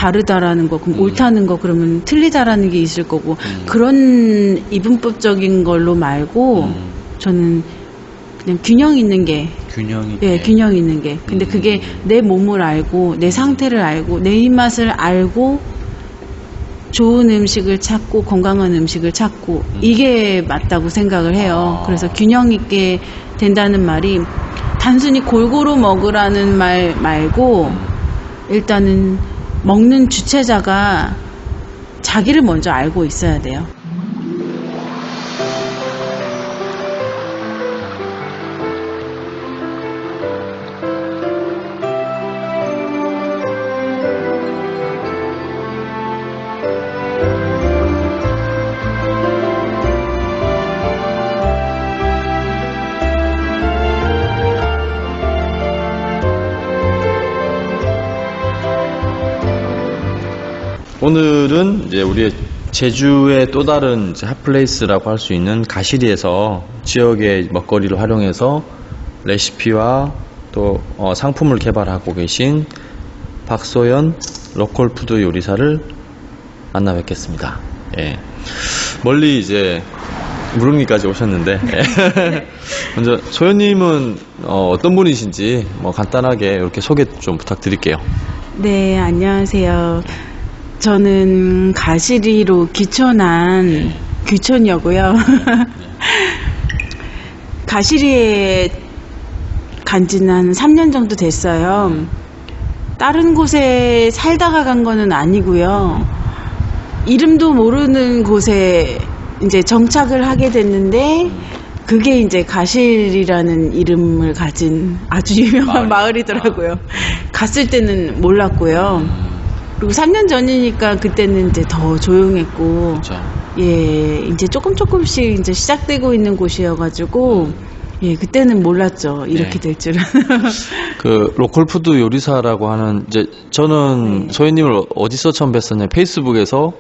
다르다라는 거, 그럼 옳다는 거, 그러면 틀리다라는 게 있을 거고, 그런 이분법적인 걸로 말고, 저는 그냥 균형 있는 게, 예, 균형 있는 게. 근데 그게 내 몸을 알고, 내 상태를 알고, 내 입맛을 알고, 좋은 음식을 찾고, 건강한 음식을 찾고, 이게 맞다고 생각을 해요. 그래서 균형 있게 된다는 말이, 단순히 골고루 먹으라는 말 말고, 일단은 먹는 주체자가 자기를 먼저 알고 있어야 돼요. 오늘은 이제 우리의 제주의 또 다른 이제 핫플레이스라고 할 수 있는 가시리에서 지역의 먹거리를 활용해서 레시피와 또 상품을 개발하고 계신 박소연 로컬푸드 요리사를 만나 뵙겠습니다. 예. 멀리 이제 무릉리까지 오셨는데 먼저 소연님은 어떤 분이신지 뭐 간단하게 이렇게 소개 좀 부탁드릴게요. 네, 안녕하세요. 저는 가시리로 귀촌한 귀촌이고요. 가시리에 간 지는 한 3년 정도 됐어요. 다른 곳에 살다가 간 거는 아니고요. 이름도 모르는 곳에 이제 정착을 하게 됐는데, 그게 이제 가시리라는 이름을 가진 아주 유명한 마을이더라고요. 갔을 때는 몰랐고요. 그리고 3년 전이니까 그때는 이제 더 조용했고, 그렇죠. 예, 이제 조금씩 이제 시작되고 있는 곳이어가지고, 예, 그때는 몰랐죠. 이렇게 될 줄은. 그 로컬푸드 요리사라고 하는, 이제 저는 소연님을 어디서 처음 뵀었냐, 페이스북에서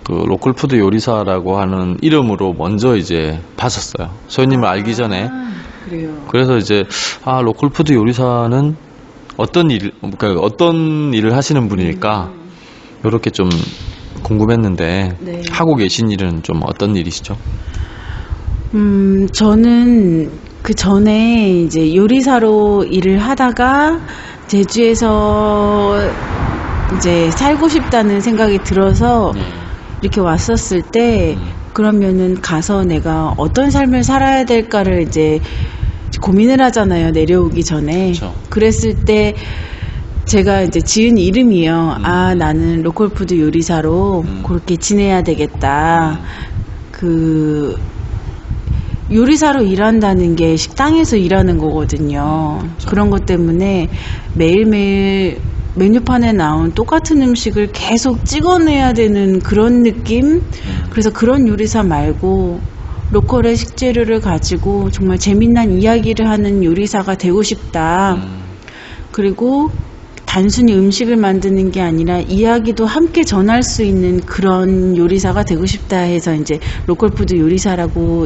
그 로컬푸드 요리사라고 하는 이름으로 먼저 이제 봤었어요. 소연님을 알기 전에. 그래요. 그래서 이제 로컬푸드 요리사는 그러니까 어떤 일을 하시는 분일까? 이렇게 좀 궁금했는데, 네. 하고 계신 일은 좀 어떤 일이시죠? 저는 그 전에 이제 요리사로 일을 하다가 제주에서 이제 살고 싶다는 생각이 들어서 이렇게 왔었을 때, 그러면은 가서 내가 어떤 삶을 살아야 될까를 이제 고민을 하잖아요. 내려오기 전에. 그쵸. 그랬을 때 제가 이제 지은 이름이요. 나는 로컬푸드 요리사로 그렇게 지내야 되겠다. 그 요리사로 일한다는 게 식당에서 일하는 거거든요. 그런 것 때문에 매일매일 메뉴판에 나온 똑같은 음식을 계속 찍어내야 되는 그런 느낌? 그래서 그런 요리사 말고 로컬의 식재료를 가지고 정말 재미난 이야기를 하는 요리사가 되고 싶다. 그리고 단순히 음식을 만드는 게 아니라 이야기도 함께 전할 수 있는 그런 요리사가 되고 싶다 해서 이제 로컬푸드 요리사라고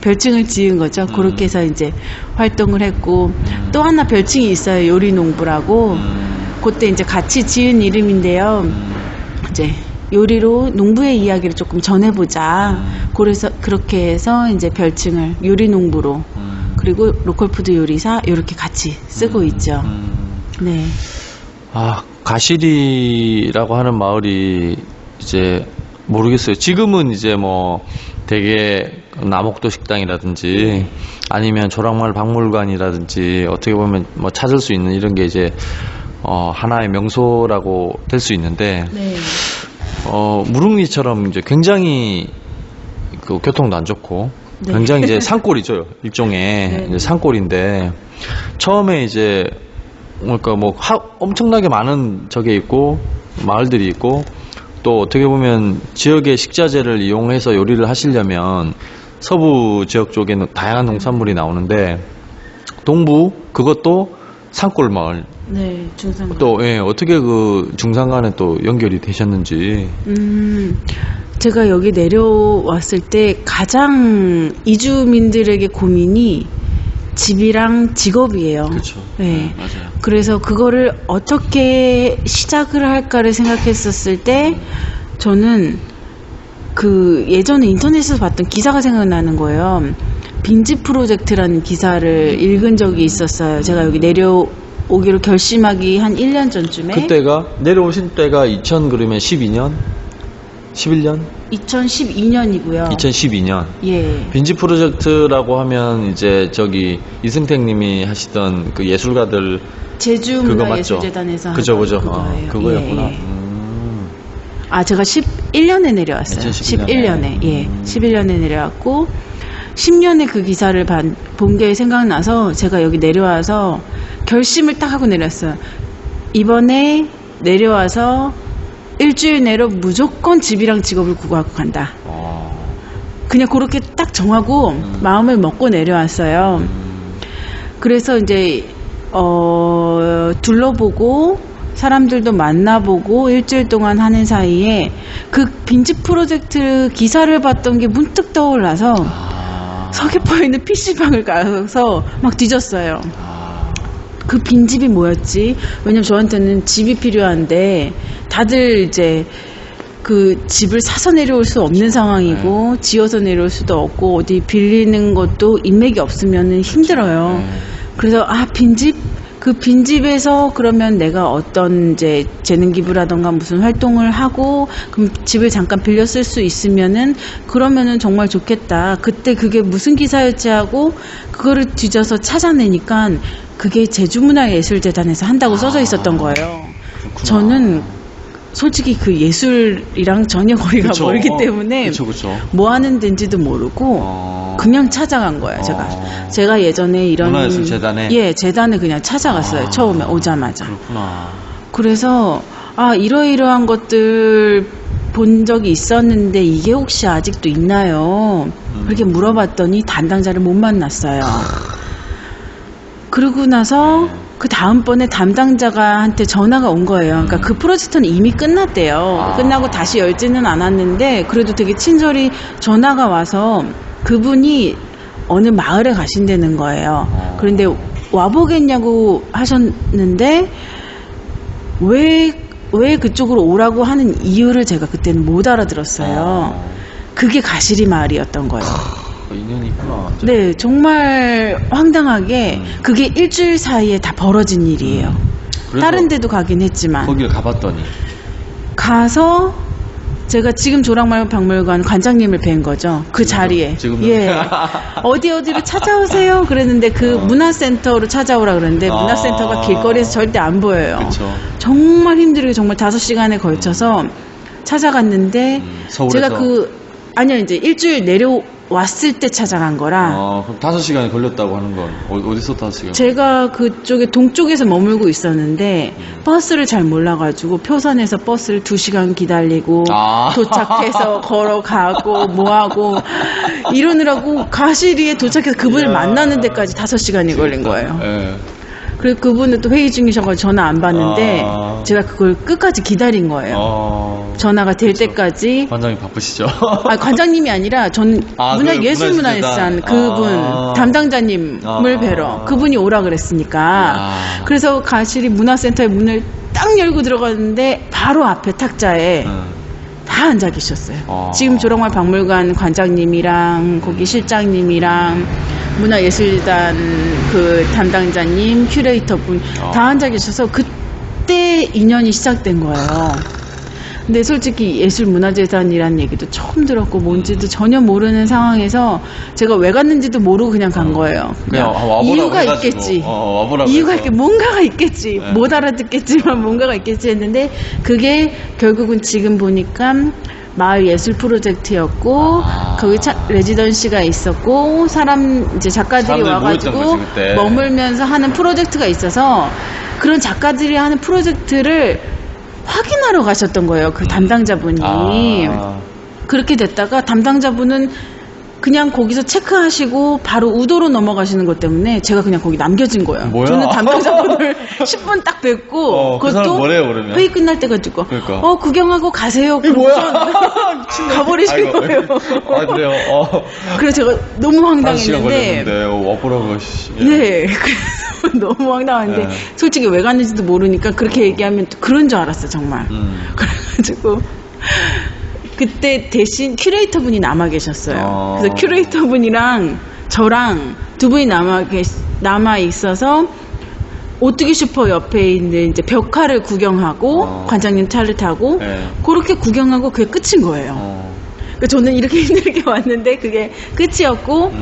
별칭을 지은 거죠. 그렇게 해서 이제 활동을 했고, 또 하나 별칭이 있어요. 요리농부라고. 그때 이제 같이 지은 이름인데요. 이제 요리로 농부의 이야기를 조금 전해보자. 그래서 그렇게 해서 이제 별칭을 요리농부로, 그리고 로컬푸드 요리사 이렇게 같이 쓰고 있죠. 네. 가시리라고 하는 마을이 이제 모르겠어요. 지금은 이제 뭐 되게 남옥도 식당이라든지 아니면 조랑마을 박물관이라든지 어떻게 보면 뭐 찾을 수 있는 이런 게 이제 하나의 명소라고 될 수 있는데, 네. 무릉리처럼 이제 굉장히 그 교통도 안 좋고, 네. 굉장히 이제 산골이죠. 일종의 네. 이제 산골인데, 처음에 이제 그러니까 뭐 엄청나게 많은 적에 있고 마을들이 있고, 또 어떻게 보면 지역의 식자재를 이용해서 요리를 하시려면 서부 지역 쪽에는 다양한 농산물이 나오는데, 동부 그것도 산골 마을. 네, 중산. 또 어떻게 그 중산간에 또 연결이 되셨는지. 제가 여기 내려왔을 때 가장 이주민들에게 고민이 집이랑 직업이에요. 그렇죠. 네. 맞아요. 그래서 그거를 어떻게 시작을 할까를 생각했었을 때 저는 그 예전에 인터넷에서 봤던 기사가 생각나는 거예요. 빈집 프로젝트라는 기사를 읽은 적이 있었어요. 제가 여기 내려오기로 결심하기 한 1년 전쯤에. 그때가 내려오신 때가 2012년? 11년? 2012년이고요. 2012년. 예. 빈집 프로젝트라고 하면 이제 저기 이승택 님이 하시던 그 예술가들 제주 그거 맞죠? 문화예술재단에서 그죠, 하던 그죠. 그거예요. 그거였구나. 예, 예. 아, 제가 11년에 내려왔어요. 11년에. 예. 11년에 내려왔고 10년에 그 기사를 본 게 생각나서 제가 여기 내려와서 결심을 딱 하고 내렸어요. 이번에 내려와서 일주일 내로 무조건 집이랑 직업을 구하고 간다. 그냥 그렇게 딱 정하고 마음을 먹고 내려왔어요. 그래서 이제 둘러보고 사람들도 만나보고 일주일 동안 하는 사이에 그 빈집 프로젝트 기사를 봤던 게 문득 떠올라서 서귀포에 있는 PC방을 가서 막 뒤졌어요. 그 빈집이 뭐였지? 왜냐면 저한테는 집이 필요한데 다들 이제 그 집을 사서 내려올 수 없는 상황이고 지어서 내려올 수도 없고 어디 빌리는 것도 인맥이 없으면 힘들어요. 그래서 빈집? 그 빈집에서 그러면 내가 어떤 이제 재능 기부라던가 무슨 활동을 하고 그럼 집을 잠깐 빌려 쓸 수 있으면은 그러면은 정말 좋겠다. 그때 그게 무슨 기사였지 하고 그거를 뒤져서 찾아내니까 그게 제주문화예술재단에서 한다고 써져 있었던 거예요. 그렇구나. 저는 솔직히 그 예술이랑 전혀 거리가 그쵸. 멀기 때문에 그쵸. 뭐 하는 데인지도 모르고 그냥 찾아간 거예요. 제가 예전에 이런 문화예술재단에? 예, 재단을 그냥 찾아갔어요. 처음에 오자마자. 그렇구나. 그래서 이러이러한 것들 본 적이 있었는데 이게 혹시 아직도 있나요? 그렇게 물어봤더니 담당자를 못 만났어요. 그러고 나서 그 다음번에 담당자가 한테 전화가 온 거예요. 그러니까 그 프로젝트는 이미 끝났대요. 끝나고 다시 열지는 않았는데 그래도 되게 친절히 전화가 와서 그분이 어느 마을에 가신다는 거예요. 그런데 와보겠냐고 하셨는데 왜 그쪽으로 오라고 하는 이유를 제가 그때는 못 알아들었어요. 그게 가시리 마을이었던 거예요. 인연이 있구나. 네, 정말 황당하게 그게 일주일 사이에 다 벌어진 일이에요. 그래서 다른 데도 가긴 했지만 거기를 가봤더니 가서 제가 지금 조랑말박물관 관장님을 뵌 거죠. 그 자리에. 지금도? 예. 어디로 찾아오세요. 그랬는데 그 문화센터로 찾아오라 그러는데 문화센터가 길거리에서 절대 안 보여요. 그쵸. 정말 힘들게 정말 5시간에 걸쳐서 찾아갔는데 서울에서? 제가 아니요, 이제 일주일 내려왔을 때 찾아간 거라 그럼 5시간이 걸렸다고 하는 건 어디서 5시간? 제가 그쪽에 동쪽에서 머물고 있었는데 버스를 잘 몰라가지고 표선에서 버스를 2시간 기다리고 도착해서 걸어가고 뭐하고 이러느라고 가시리에 도착해서 그분을 만나는 데까지 5시간이 걸린 거예요. 예. 그리고 그분은 또 회의 중이셔가지고 전화 안 받는데 제가 그걸 끝까지 기다린 거예요. 전화가 될 때까지. 관장님 바쁘시죠? 관장님이 아니라 저는 예술문화예술재단 그분 담당자님을 뵈러 그분이 오라 그랬으니까 그래서 가시리 문화센터의 문을 딱 열고 들어갔는데 바로 앞에 탁자에 다 앉아 계셨어요. 지금 조랑말 박물관 관장님이랑 거기 실장님이랑 문화예술재단 그 담당자님, 큐레이터 분 다 앉아 계셔서 그때 인연이 시작된 거예요. 근데 솔직히 예술문화재단이라는 얘기도 처음 들었고 뭔지도 전혀 모르는 상황에서 제가 왜 갔는지도 모르고 그냥 간 거예요. 그냥 이유가 있겠지. 이유가 뭔가가 있겠지. 못 알아듣겠지만 뭔가가 있겠지 했는데 그게 결국은 지금 보니까 마을 예술 프로젝트였고 거기 레지던시가 있었고 이제 작가들이 와가지고 머물면서 하는 프로젝트가 있어서 그런 작가들이 하는 프로젝트를 확인하러 가셨던 거예요. 그 담당자분이. 그렇게 됐다가 담당자분은 그냥 거기서 체크하시고 바로 우도로 넘어가시는 것 때문에 제가 그냥 거기 남겨진 거예요. 뭐야? 저는 담당자분을 10분 딱 뵙고 그 사람 뭐래요, 그러면? 회의 끝날 때가지고 그러니까. 구경하고 가세요. 이게 뭐야? 가버리신 아이고, 거예요. 아, 그래요? 그래서 제가 너무 1시간 황당했는데 걸렸는데, 와보라고, 씨. 예. 네, 그래서 너무 황당한데 네. 솔직히 왜 갔는지도 모르니까 그렇게 얘기하면 또 그런 줄 알았어요, 정말. 그래가지고 그때 대신 큐레이터 분이 남아 계셨어요. 그래서 큐레이터 분이랑 저랑 두 분이 남아 있어서 오뚜기 슈퍼 옆에 있는 이제 벽화를 구경하고 관장님 차를 타고 네. 그렇게 구경하고 그게 끝인 거예요. 그러니까 저는 이렇게 힘들게 왔는데 그게 끝이었고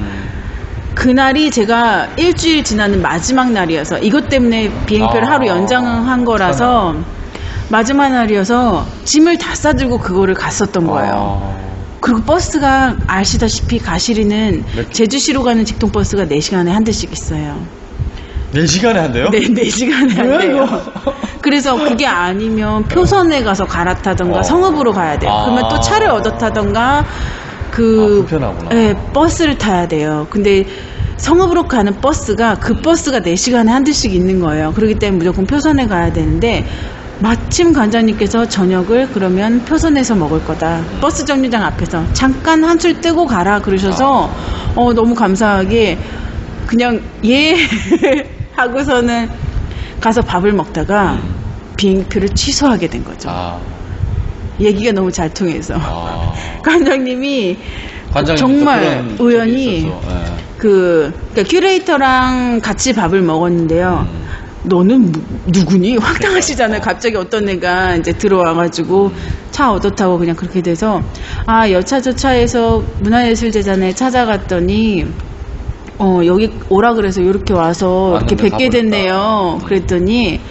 그날이 제가 일주일 지나는 마지막 날이어서 이것 때문에 비행표를 하루 연장한 거라서 마지막 날이어서 짐을 다 싸들고 그거를 갔었던 거예요. 그리고 버스가 아시다시피 가시리는 제주시로 가는 직통버스가 4시간에 한 대씩 있어요. 4시간에 한 대요? 네, 4시간에 한 대요. 그래서 그게 아니면 표선에 가서 갈아타던가 성읍으로 가야 돼요. 그러면 또 차를 얻어 타던가 불편하구나. 네, 버스를 타야 돼요. 근데 성읍으로 가는 버스가 그 버스가 4시간에 한 대씩 있는 거예요. 그렇기 때문에 무조건 표선에 가야 되는데 마침 관장님께서 저녁을 그러면 표선에서 먹을 거다. 버스 정류장 앞에서 잠깐 한술 떼고 가라 그러셔서 너무 감사하게 그냥 예 하고서는 가서 밥을 먹다가 비행표를 취소하게 된 거죠. 얘기가 너무 잘 통해서 관장님이 정말 우연히 그러니까 큐레이터랑 같이 밥을 먹었는데요. 너는 누구니? 황당하시잖아요. 갑자기 어떤 애가 이제 들어와가지고 차 얻어 타고 그냥 그렇게 돼서 여차저차해서 문화예술재단에 찾아갔더니 여기 오라 그래서 이렇게 와서 이렇게 뵙게 됐네요. 그랬더니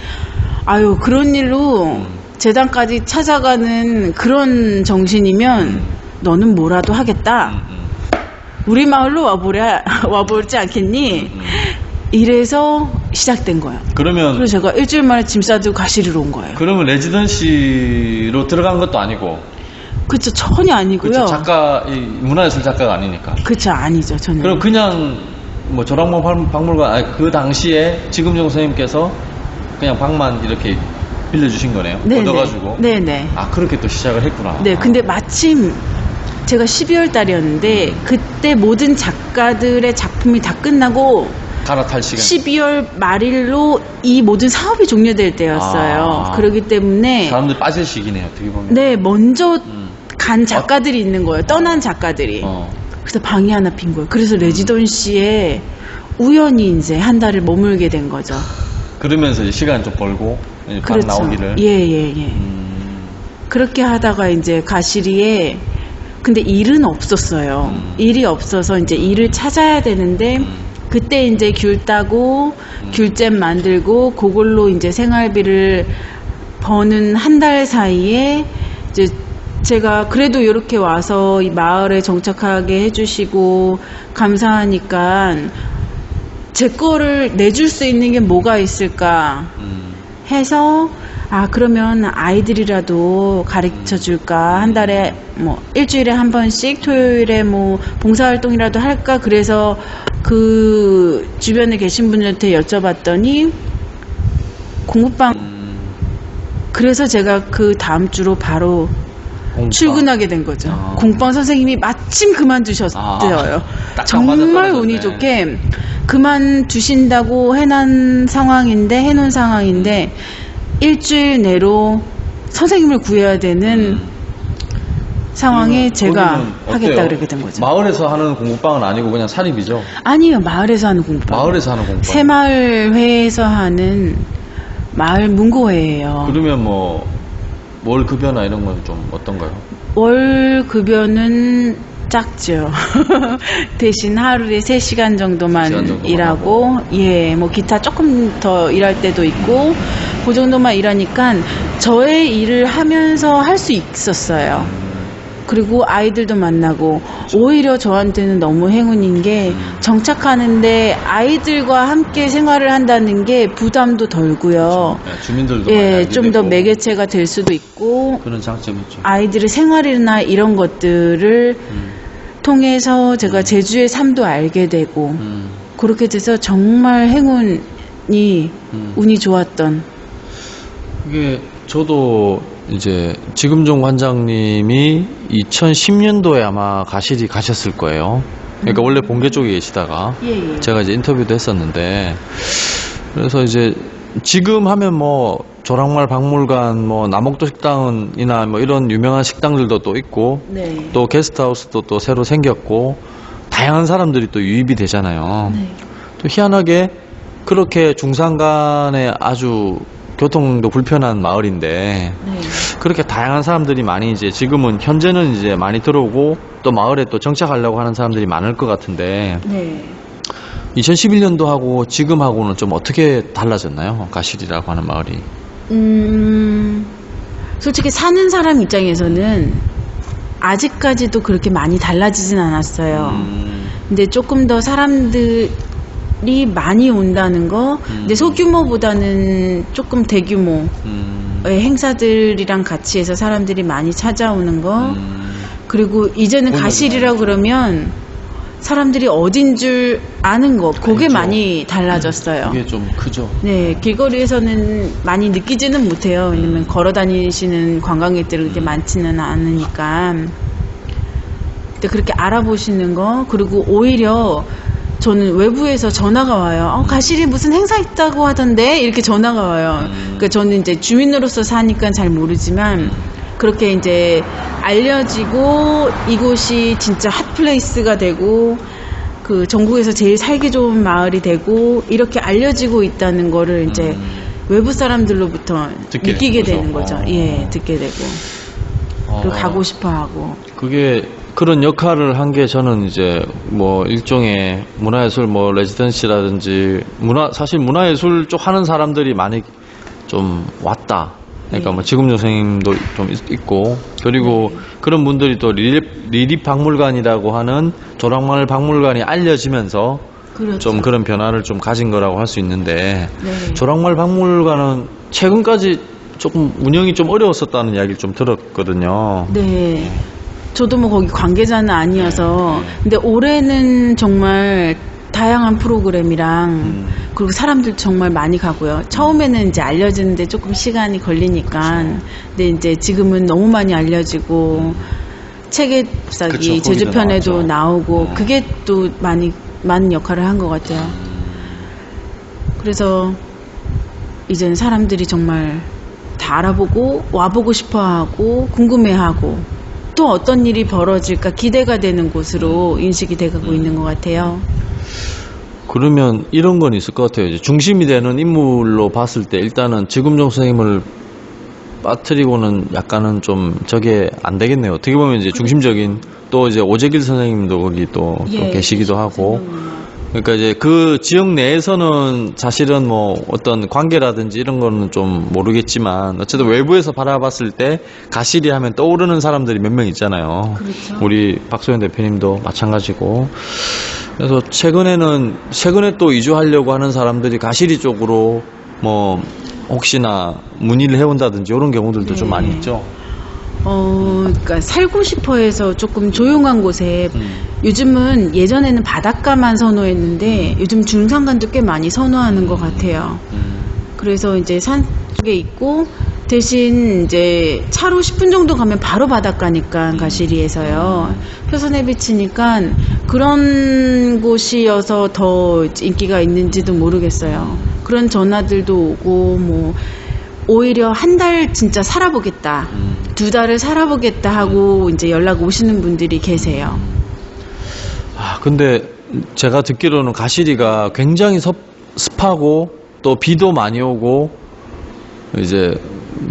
아유 그런 일로 재단까지 찾아가는 그런 정신이면 너는 뭐라도 하겠다. 우리 마을로 와보지 않겠니? 이래서 시작된 거예요. 그래서 제가 일주일 만에 짐 싸들고 가시리로 온 거예요. 그러면 레지던시로 들어간 것도 아니고. 그쵸, 전혀 아니고요. 그쵸, 문화예술 작가가 아니니까. 그쵸, 아니죠, 전혀. 그럼 그냥 뭐 조랑모 박물관 그 당시에 지금정 선생님께서 그냥 방만 이렇게 빌려주신 거네요. 네네. 얻어가지고. 네네. 그렇게 또 시작을 했구나. 네, 근데 마침 제가 12월 달이었는데 그때 모든 작가들의 작품이 다 끝나고 갈아탈 시간. 12월 말일로 이 모든 사업이 종료될 때였어요. 그렇기 때문에 사람들 빠질 시기네요, 어떻게 보면. 네, 먼저 간 작가들이 있는 거예요. 떠난 작가들이. 그래서 방이 하나 빈 거예요. 그래서 레지던시에 우연히 이제 한 달을 머물게 된 거죠. 그러면서 이제 시간 좀 벌고 방 그렇죠. 나오기를. 예. 그렇게 하다가 이제 가시리에 근데 일은 없었어요. 일이 없어서 이제 일을 찾아야 되는데 그때 이제 귤 따고 귤잼 만들고 그걸로 이제 생활비를 버는 한 달 사이에 이제 제가 그래도 이렇게 와서 이 마을에 정착하게 해주시고 감사하니까 제 거를 내줄 수 있는 게 뭐가 있을까 해서 그러면 아이들이라도 가르쳐 줄까 한 달에 뭐 일주일에 한 번씩 토요일에 뭐 봉사활동이라도 할까 그래서 그 주변에 계신 분들한테 여쭤봤더니 공부방 그래서 제가 그 다음 주로 바로 출근하게 된 거죠. 공방 선생님이 마침 그만두셨어요. 정말 운이 좋게 그만두신다고 해놓은 상황인데 일주일 내로 선생님을 구해야 되는 상황에 제가 하겠다 그렇게 된 거죠. 마을에서 하는 공부방은 아니고 그냥 사립이죠? 아니요, 마을에서 하는 공부방. 마을에서 하는 공부방. 새마을회에서 하는 마을 문고회예요. 그러면 뭐 월 급여나 이런 건 좀 어떤가요? 월 급여는 작죠. 대신 하루에 3시간 정도만 일하고, 뭐 기타 조금 더 일할 때도 있고, 그 정도만 일하니까 저의 일을 하면서 할 수 있었어요. 그리고 아이들도 만나고, 오히려 저한테는 너무 행운인 게, 정착하는데 아이들과 함께 생활을 한다는 게 부담도 덜고요. 그렇죠. 주민들도 좀 더 매개체가 될 수도 있고, 그런 장점이 있죠. 아이들의 생활이나 이런 것들을 통해서 제가 제주의 삶도 알게 되고 그렇게 돼서 정말 행운이 운이 좋았던. 이게 저도 이제 지금종 관장님이 2010년도에 아마 가시리 가셨을 거예요. 그러니까 원래 본계 쪽에 계시다가 예. 제가 이제 인터뷰도 했었는데, 그래서 이제 지금 하면 뭐 조랑말 박물관, 뭐 남옥도 식당이나 뭐 이런 유명한 식당들도 또 있고, 네. 또 게스트하우스도 또 새로 생겼고, 다양한 사람들이 또 유입이 되잖아요. 네. 또 희한하게 그렇게 중산간에 아주 교통도 불편한 마을인데, 네. 그렇게 다양한 사람들이 많이 이제 지금은 현재는 이제 많이 들어오고 또 마을에 또 정착하려고 하는 사람들이 많을 것 같은데, 네. 2011년도하고 지금하고는 좀 어떻게 달라졌나요? 가실이라고 하는 마을이. 솔직히 사는 사람 입장에서는 아직까지도 그렇게 많이 달라지진 않았어요. 근데 조금 더 사람들이 많이 온다는 거, 근데 소규모보다는 조금 대규모 행사들이랑 같이 해서 사람들이 많이 찾아오는 거, 그리고 이제는 가실이라고 그러면 사람들이 어딘 줄 아는 거, 그게 알죠. 많이 달라졌어요. 그게 좀 크죠. 네, 길거리에서는 많이 느끼지는 못해요. 왜냐면 걸어 다니시는 관광객들이 그렇게 많지는 않으니까. 근데 그렇게 알아보시는 거, 그리고 오히려 저는 외부에서 전화가 와요. 가실이 무슨 행사 있다고 하던데? 이렇게 전화가 와요. 그러니까 저는 이제 주민으로서 사니까 잘 모르지만, 그렇게 이제 알려지고 이곳이 진짜 핫플레이스가 되고 그 전국에서 제일 살기 좋은 마을이 되고 이렇게 알려지고 있다는 거를 이제 외부 사람들로부터 느끼게 되는 거죠. 예, 듣게 되고 그리고 가고 싶어 하고. 그게 그런 역할을 한 게 저는 이제 뭐 일종의 문화예술 뭐 레지던시라든지 사실 문화예술 쪽 하는 사람들이 많이 좀 왔다. 그러니까 뭐 지금종 선생님도 좀 있고, 그리고 그런 분들이 또 리립 박물관이라고 하는 조랑말 박물관이 알려지면서 그렇죠. 좀 그런 변화를 좀 가진 거라고 할 수 있는데, 네. 조랑말 박물관은 최근까지 조금 운영이 좀 어려웠었다는 이야기를 좀 들었거든요. 네. 저도 뭐 거기 관계자는 아니어서, 근데 올해는 정말 다양한 프로그램이랑 그리고 사람들 정말 많이 가고요. 처음에는 이제 알려지는데 조금 시간이 걸리니까, 근데 이제 지금은 너무 많이 알려지고 책의 잎사귀 제주편에도 나오고 그게 또 많은 역할을 한 것 같아요. 그래서 이제는 사람들이 정말 다 알아보고 와보고 싶어하고 궁금해하고 또 어떤 일이 벌어질까 기대가 되는 곳으로 인식이 돼가고 있는 것 같아요. 그러면 이런 건 있을 것 같아요. 이제 중심이 되는 인물로 봤을 때 일단은 지금종 선생님을 빠뜨리고는 약간은 좀 저게 안 되겠네요. 어떻게 보면 이제 중심적인 또 이제 오재길 선생님도 거기 또 계시기도 하고. 그러니까 이제 그 지역 내에서는 사실은 뭐 어떤 관계라든지 이런 거는 좀 모르겠지만 어쨌든 외부에서 바라봤을 때 가시리 하면 떠오르는 사람들이 몇 명 있잖아요. 그렇죠. 우리 박소연 대표님도 마찬가지고. 그래서 최근에 또 이주하려고 하는 사람들이 가시리 쪽으로 뭐 혹시나 문의를 해온다든지 이런 경우들도 좀 많이 있죠. 그러니까 살고 싶어 해서 조금 조용한 곳에 요즘은 예전에는 바닷가만 선호했는데 요즘 중산간도 꽤 많이 선호하는 것 같아요. 그래서 이제 산 쪽에 있고 대신 이제 차로 10분 정도 가면 바로 바닷가니까 가시리에서요. 표선에 비치니까 그런 곳이어서 더 인기가 있는지도 모르겠어요. 그런 전화들도 오고 뭐 오히려 한 달 진짜 살아보겠다, 2달을 살아보겠다 하고 이제 연락 오시는 분들이 계세요. 근데 제가 듣기로는 가시리가 굉장히 습하고 또 비도 많이 오고 이제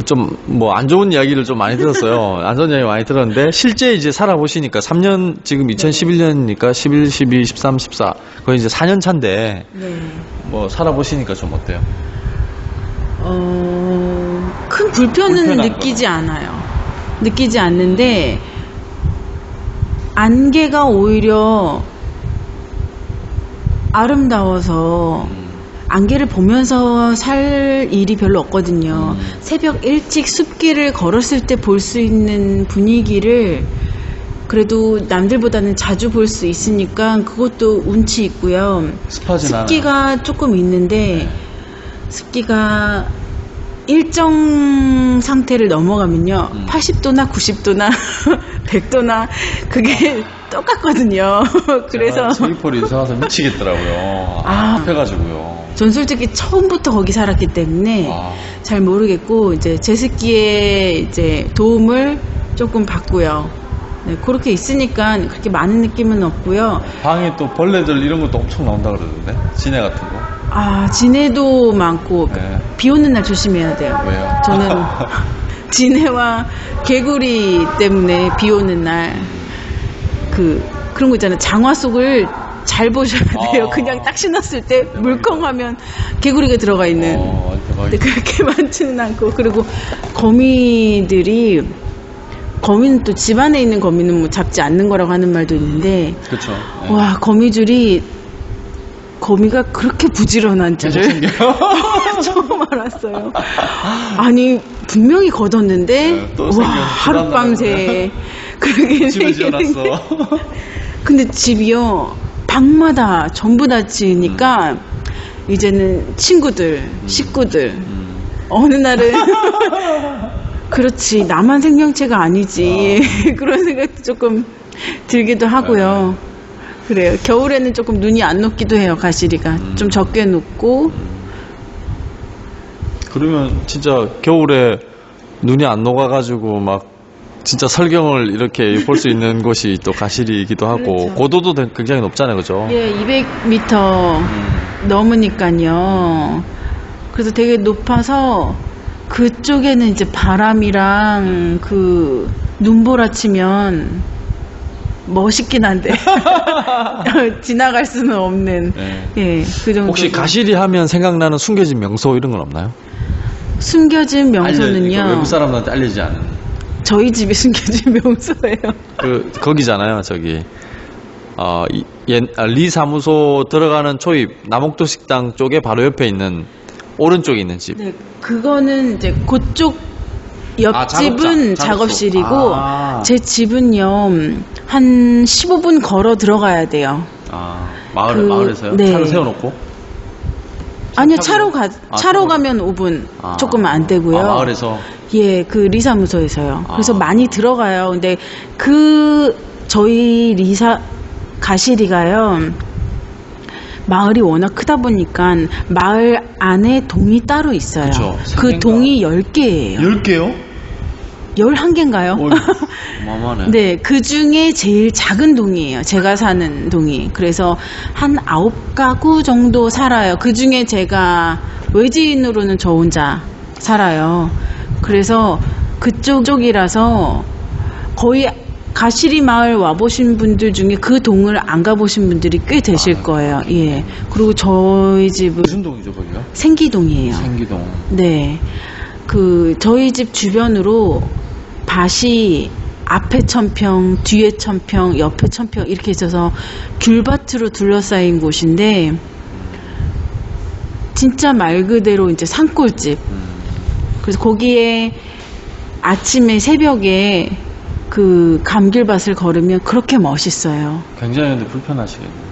좀 뭐 안 좋은 이야기를 좀 많이 들었어요. 안 좋은 이야기 많이 들었는데 실제 이제 살아보시니까 3년 지금 2011년이니까 11, 12, 13, 14 거의 이제 4년 차인데 뭐 살아보시니까 좀 어때요? 큰 불편은 느끼지 않아요. 느끼지 않는데 안개가 오히려 아름다워서 안개를 보면서 살 일이 별로 없거든요. 새벽 일찍 숲길을 걸었을 때 볼 수 있는 분위기를 그래도 남들보다는 자주 볼 수 있으니까 그것도 운치 있고요. 습하진 않아요. 습기가 조금 있는데 습기가 일정 상태를 넘어가면요 80도나 90도나 100도나 그게 똑같거든요. 그래서 서귀포리 이사 와서 미치겠더라고요. 습해가지고요. 전 솔직히 처음부터 거기 살았기 때문에 잘 모르겠고 이제 제습기의 이제 도움을 조금 받고요. 네, 그렇게 있으니까 그렇게 많은 느낌은 없고요. 방에 또 벌레들 이런 것도 엄청 나온다 그러던데, 지네 같은 거. 진해도 많고 네. 비 오는 날 조심해야 돼요. 왜요? 저는 지네와 개구리 때문에 비 오는 날 그런 거 있잖아요. 장화 속을 잘 보셔야 돼요. 그냥 딱 신었을 때 물컹하면 개구리가 들어가 있는. 근데 그렇게 많지는 않고, 그리고 거미는 또 집안에 있는 거미는 뭐 잡지 않는 거라고 하는 말도 있는데, 그렇죠. 와, 거미가 그렇게 부지런한지를 처음 알았어요. 아니 분명히 걷었는데 와 하룻밤새 그렇게 생겼는데 근데 집이요 방마다 전부 다 지으니까 이제는 친구들 식구들 어느 날은 그렇지 나만 생명체가 아니지 그런 생각도 조금 들기도 하고요. 그래요. 겨울에는 조금 눈이 안 녹기도 해요. 가시리가 좀 적게 녹고. 그러면 진짜 겨울에 눈이 안 녹아가지고 막 진짜 설경을 이렇게 볼 수 있는 곳이 또 가시리이기도 하고 그렇죠. 고도도 굉장히 높잖아요, 그죠? 예, 200m 넘으니까요. 그래서 되게 높아서 그쪽에는 이제 바람이랑 그 눈보라치면 멋있긴 한데 지나갈 수는 없는. 예, 그 정도. 혹시 가시리 하면 생각나는 숨겨진 명소 이런 건 없나요? 숨겨진 명소는요. 외국 사람들한테 알려지지 않은. 저희 집이 숨겨진 명소예요. 거기잖아요, 저기. 리 사무소 들어가는 초입 남옥도 식당 쪽에 바로 옆에 있는 오른쪽에 있는 집. 네, 그거는 이제 그쪽 옆집은 작업실이고 제 집은요 한 15분 걸어 들어가야 돼요. 마을에서요? 네. 차를 세워놓고? 아니요, 차로 가면 5분 조금 안 되고요. 마을에서? 예, 그 리사무소에서요. 그래서 많이 들어가요. 근데 저희 가시리가요. 마을이 워낙 크다 보니까 마을 안에 동이 따로 있어요. 그쵸, 그 동이 10개예요. 10개요? 11개인가요? 어마어마하네. 네, 그 중에 제일 작은 동이에요. 제가 사는 동이. 그래서 한 9가구 정도 살아요. 그 중에 제가 외지인으로는 저 혼자 살아요. 그래서 그쪽이라서 거의 가시리 마을 와보신 분들 중에 그 동을 안 가보신 분들이 꽤 되실 거예요. 예. 그리고 저희 집은 무슨 동이죠, 거기가? 생기동이에요. 생기동. 네. 저희 집 주변으로 밭이 앞에 1000평, 뒤에 1000평, 옆에 1000평 이렇게 있어서 귤밭으로 둘러싸인 곳인데 진짜 말 그대로 이제 산골집. 그래서 거기에 아침에 새벽에 그 감귤밭을 걸으면 그렇게 멋있어요. 굉장히 근데 불편하시겠네요.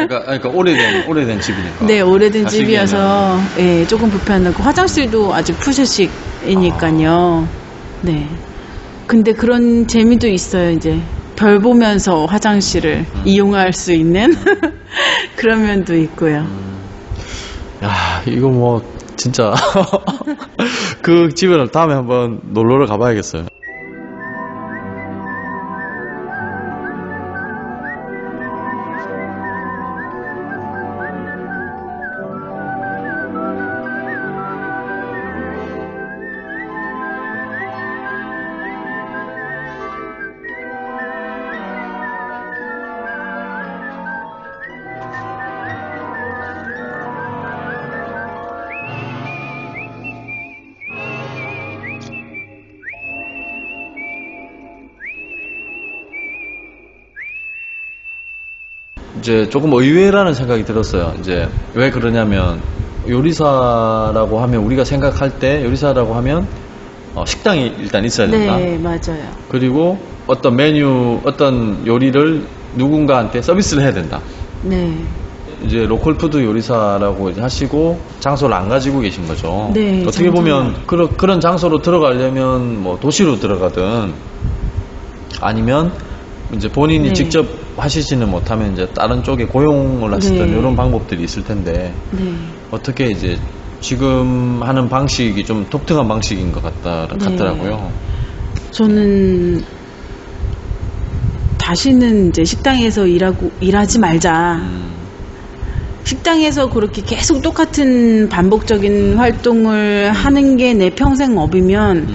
그러니까 오래된 집이니까. 네, 오래된 집이어서 예, 조금 불편하고 화장실도 아직 푸시식이니까요. 네. 근데 그런 재미도 있어요. 이제 별 보면서 화장실을 이용할 수 있는 그런 면도 있고요. 야, 이거 뭐 진짜 그 집을 다음에 한번 놀러를 가봐야겠어요. 이제 조금 의외라는 생각이 들었어요. 이제 왜 그러냐면 요리사라고 하면 우리가 생각할 때 요리사라고 하면 식당이 일단 있어야 된다. 네, 맞아요. 그리고 어떤 메뉴, 어떤 요리를 누군가한테 서비스를 해야 된다. 네. 이제 로컬 푸드 요리사라고 이제 하시고 장소를 안 가지고 계신 거죠. 네, 어떻게 장소는 보면 그런 장소로 들어가려면 뭐 도시로 들어가든 아니면 이제 본인이 네. 직접 하시지는 못하면 이제 다른 쪽에 고용을 하시던 네. 이런 방법들이 있을 텐데 네. 어떻게 이제 지금 하는 방식이 좀 독특한 방식인 것 같더라고요. 저는 다시는 이제 식당에서 일하지 말자. 식당에서 그렇게 계속 똑같은 반복적인 활동을 하는 게 내 평생 업이면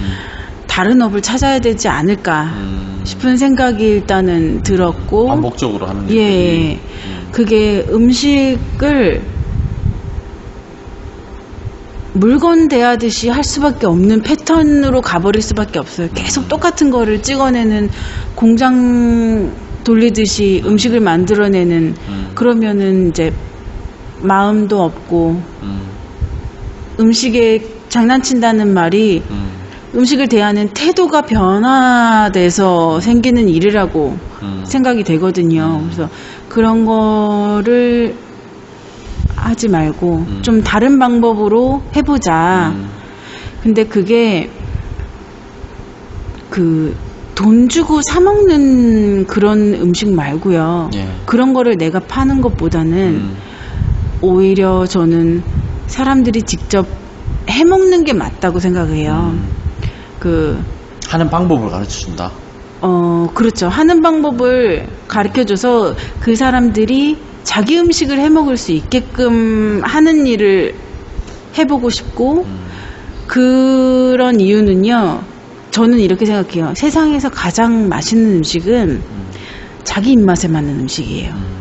다른 업을 찾아야 되지 않을까 싶은 생각이 일단은 들었고, 반복적으로 하는 예, 일들이. 그게 음식을 물건 대하듯이 할 수밖에 없는 패턴으로 가버릴 수밖에 없어요. 계속 똑같은 거를 찍어내는 공장 돌리듯이 음식을 만들어내는, 그러면은 이제 마음도 없고 음식에 장난친다는 말이 음식을 대하는 태도가 변화돼서 생기는 일이라고 생각이 되거든요. 그래서 그런 거를 하지 말고 좀 다른 방법으로 해보자. 근데 그게 돈 주고 사 먹는 그런 음식 말고요. 예. 그런 거를 내가 파는 것보다는 오히려 저는 사람들이 직접 해 먹는 게 맞다고 생각해요. 하는 방법을 가르쳐 준다. 그렇죠. 하는 방법을 가르쳐줘서 그 사람들이 자기 음식을 해 먹을 수 있게끔 하는 일을 해보고 싶고, 그런 이유는요, 저는 이렇게 생각해요. 세상에서 가장 맛있는 음식은 자기 입맛에 맞는 음식이에요.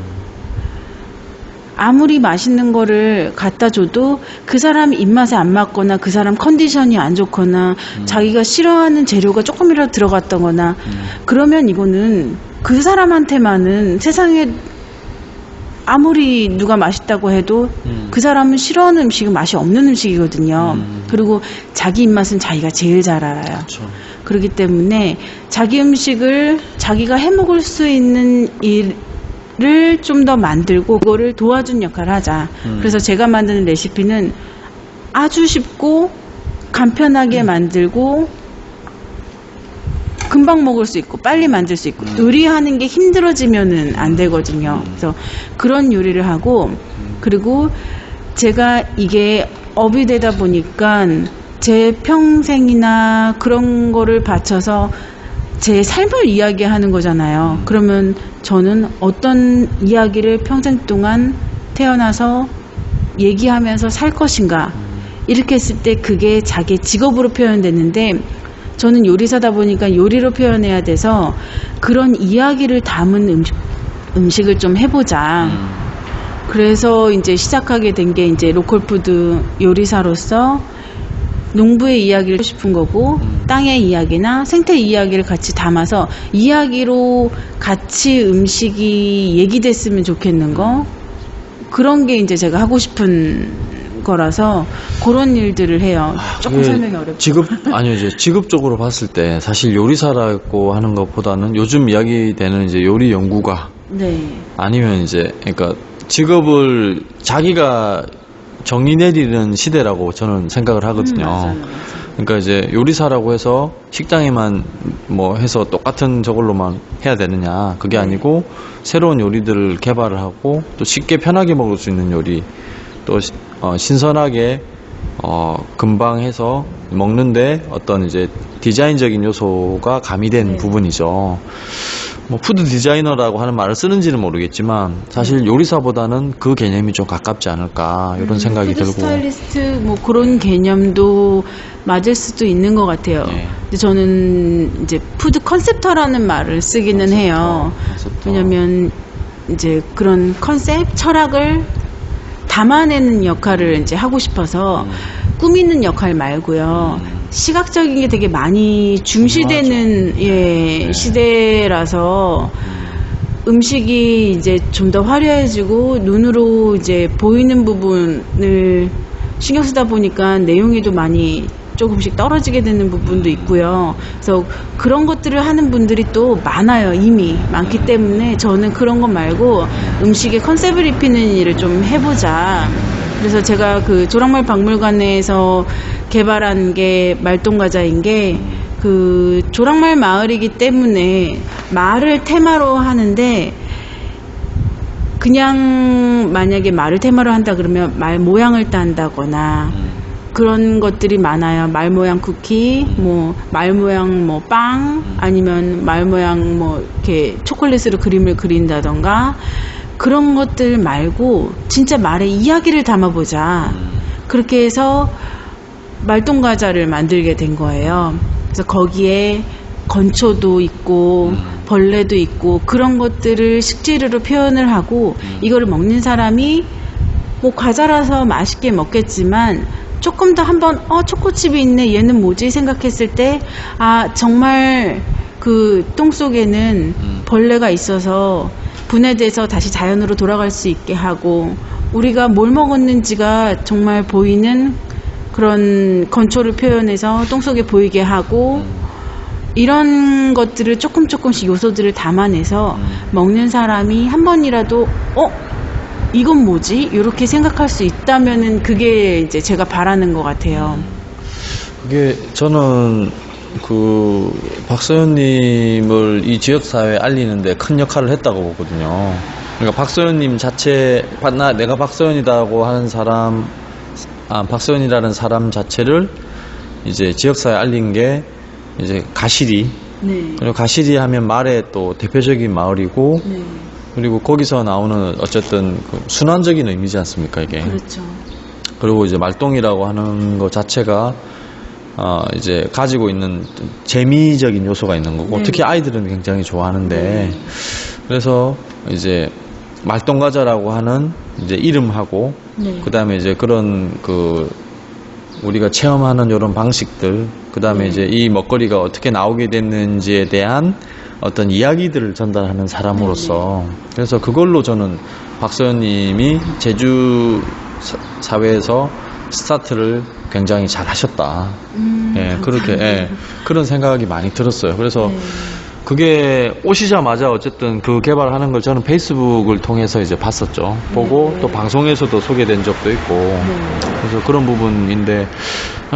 아무리 맛있는 거를 갖다 줘도 그 사람 입맛에 안 맞거나 그 사람 컨디션이 안 좋거나 자기가 싫어하는 재료가 조금이라도 들어갔다거나 그러면 이거는 그 사람한테만은, 세상에 아무리 누가 맛있다고 해도 그 사람은 싫어하는 음식은 맛이 없는 음식이거든요. 그리고 자기 입맛은 자기가 제일 잘 알아요. 그렇죠. 그렇기 때문에 자기 음식을 자기가 해 먹을 수 있는 일을 좀 더 만들고 그거를 도와준 역할을 하자. 그래서 제가 만드는 레시피는 아주 쉽고 간편하게 만들고 금방 먹을 수 있고 빨리 만들 수 있고, 요리하는 게 힘들어지면은 안 되거든요. 그래서 그런 요리를 하고, 그리고 제가 이게 업이 되다 보니까 제 평생이나 그런 거를 바쳐서 제 삶을 이야기하는 거잖아요. 그러면 저는 어떤 이야기를 평생 동안 태어나서 얘기하면서 살 것인가, 이렇게 했을 때 그게 자기 직업으로 표현되는데, 저는 요리사다 보니까 요리로 표현해야 돼서 그런 이야기를 담은 음식을 좀 해보자. 그래서 이제 시작하게 된 게 이제 로컬푸드 요리사로서 농부의 이야기를 하고 싶은 거고, 땅의 이야기나 생태 이야기를 같이 담아서 이야기로 같이 음식이 얘기됐으면 좋겠는 거, 그런 게 이제 제가 하고 싶은 거라서 그런 일들을 해요. 조금 설명이 어렵죠. 아니요, 이제 직업적으로 봤을 때 사실 요리사라고 하는 것보다는 요즘 이야기되는 이제 요리 연구가, 네. 아니면 이제 그러니까 직업을 자기가 정의 내리는 시대라고 저는 생각을 하거든요. 맞아요. 그러니까 이제 요리사라고 해서 식당에만 뭐 해서 똑같은 저걸로만 해야 되느냐, 그게 아니고 새로운 요리들을 개발을 하고 또 쉽게 편하게 먹을 수 있는 요리, 또 신선하게 금방 해서 먹는데 어떤 이제 디자인적인 요소가 가미된 부분이죠. 뭐 푸드 디자이너라고 하는 말을 쓰는지는 모르겠지만 사실 요리사보다는 그 개념이 좀 가깝지 않을까, 이런 생각이 푸드 들고. 스타일리스트 뭐 그런 개념도 맞을 수도 있는 것 같아요. 네. 근데 저는 이제 푸드 컨셉터라는 말을 쓰기는 해요. 컨셉터. 왜냐면 이제 그런 컨셉, 철학을 담아내는 역할을 이제 하고 싶어서 꾸미는 역할 말고요. 시각적인 게 되게 많이 중시되는 네. 시대라서 음식이 이제 좀 더 화려해지고 눈으로 이제 보이는 부분을 신경 쓰다 보니까 내용에도 많이 조금씩 떨어지게 되는 부분도 있고요. 그래서 그런 것들을 하는 분들이 또 많아요. 이미 많기 때문에 저는 그런 것 말고 음식에 컨셉을 입히는 일을 좀 해보자. 그래서 제가 그 조랑말 박물관에서 개발한 게 말똥과자인 게 그 조랑말 마을이기 때문에 말을 테마로 하는데 그냥 만약에 말을 테마로 한다 그러면 말 모양을 딴다거나 그런 것들이 많아요. 말 모양 쿠키, 뭐 말 모양 뭐 빵, 아니면 말 모양 뭐 이렇게 초콜릿으로 그림을 그린다던가 그런 것들 말고 진짜 말의 이야기를 담아보자. 그렇게 해서 말똥과자를 만들게 된 거예요. 그래서 거기에 건초도 있고 벌레도 있고 그런 것들을 식재료로 표현을 하고 이거를 먹는 사람이 뭐 과자라서 맛있게 먹겠지만 조금 더 한번 초코칩이 있네 얘는 뭐지 생각했을 때 아 정말 그 똥 속에는 벌레가 있어서 분해돼서 다시 자연으로 돌아갈 수 있게 하고 우리가 뭘 먹었는지가 정말 보이는 그런 건초를 표현해서 똥 속에 보이게 하고 이런 것들을 조금씩 요소들을 담아내서 먹는 사람이 한 번이라도 이건 뭐지? 이렇게 생각할 수 있다면은 그게 이제 제가 바라는 것 같아요. 그게 저는 그 박서연님을 이 지역사회에 알리는데 큰 역할을 했다고 보거든요. 그러니까 박서연님 자체, 내가 박서연이라고 하는 사람, 박서연이라는 사람 자체를 이제 지역사회에 알린 게 이제 가시리. 네. 그리고 가시리 하면 말의 또 대표적인 마을이고, 네. 그리고 거기서 나오는 어쨌든 그 순환적인 의미지 않습니까, 이게. 그렇죠. 그리고 이제 말똥이라고 하는 것 자체가 이제 가지고 있는 재미적인 요소가 있는 거고, 네. 특히 아이들은 굉장히 좋아하는데, 네. 그래서 이제 말똥과자라고 하는 이제 이름하고, 네. 그 다음에 이제 그런 그 우리가 체험하는 이런 방식들, 그 다음에 네. 이제 이 먹거리가 어떻게 나오게 됐는지에 대한 어떤 이야기들을 전달하는 사람으로서, 그래서 그걸로 저는 박서연님이 제주 사회에서 스타트를 굉장히 잘 하셨다. 예, 그렇게, 예, 그런 생각이 많이 들었어요. 그래서 네. 그게 오시자마자 어쨌든 그 개발하는 걸 저는 페이스북을 통해서 이제 봤었죠. 보고 네. 또 방송에서도 소개된 적도 있고. 그래서 그런 부분인데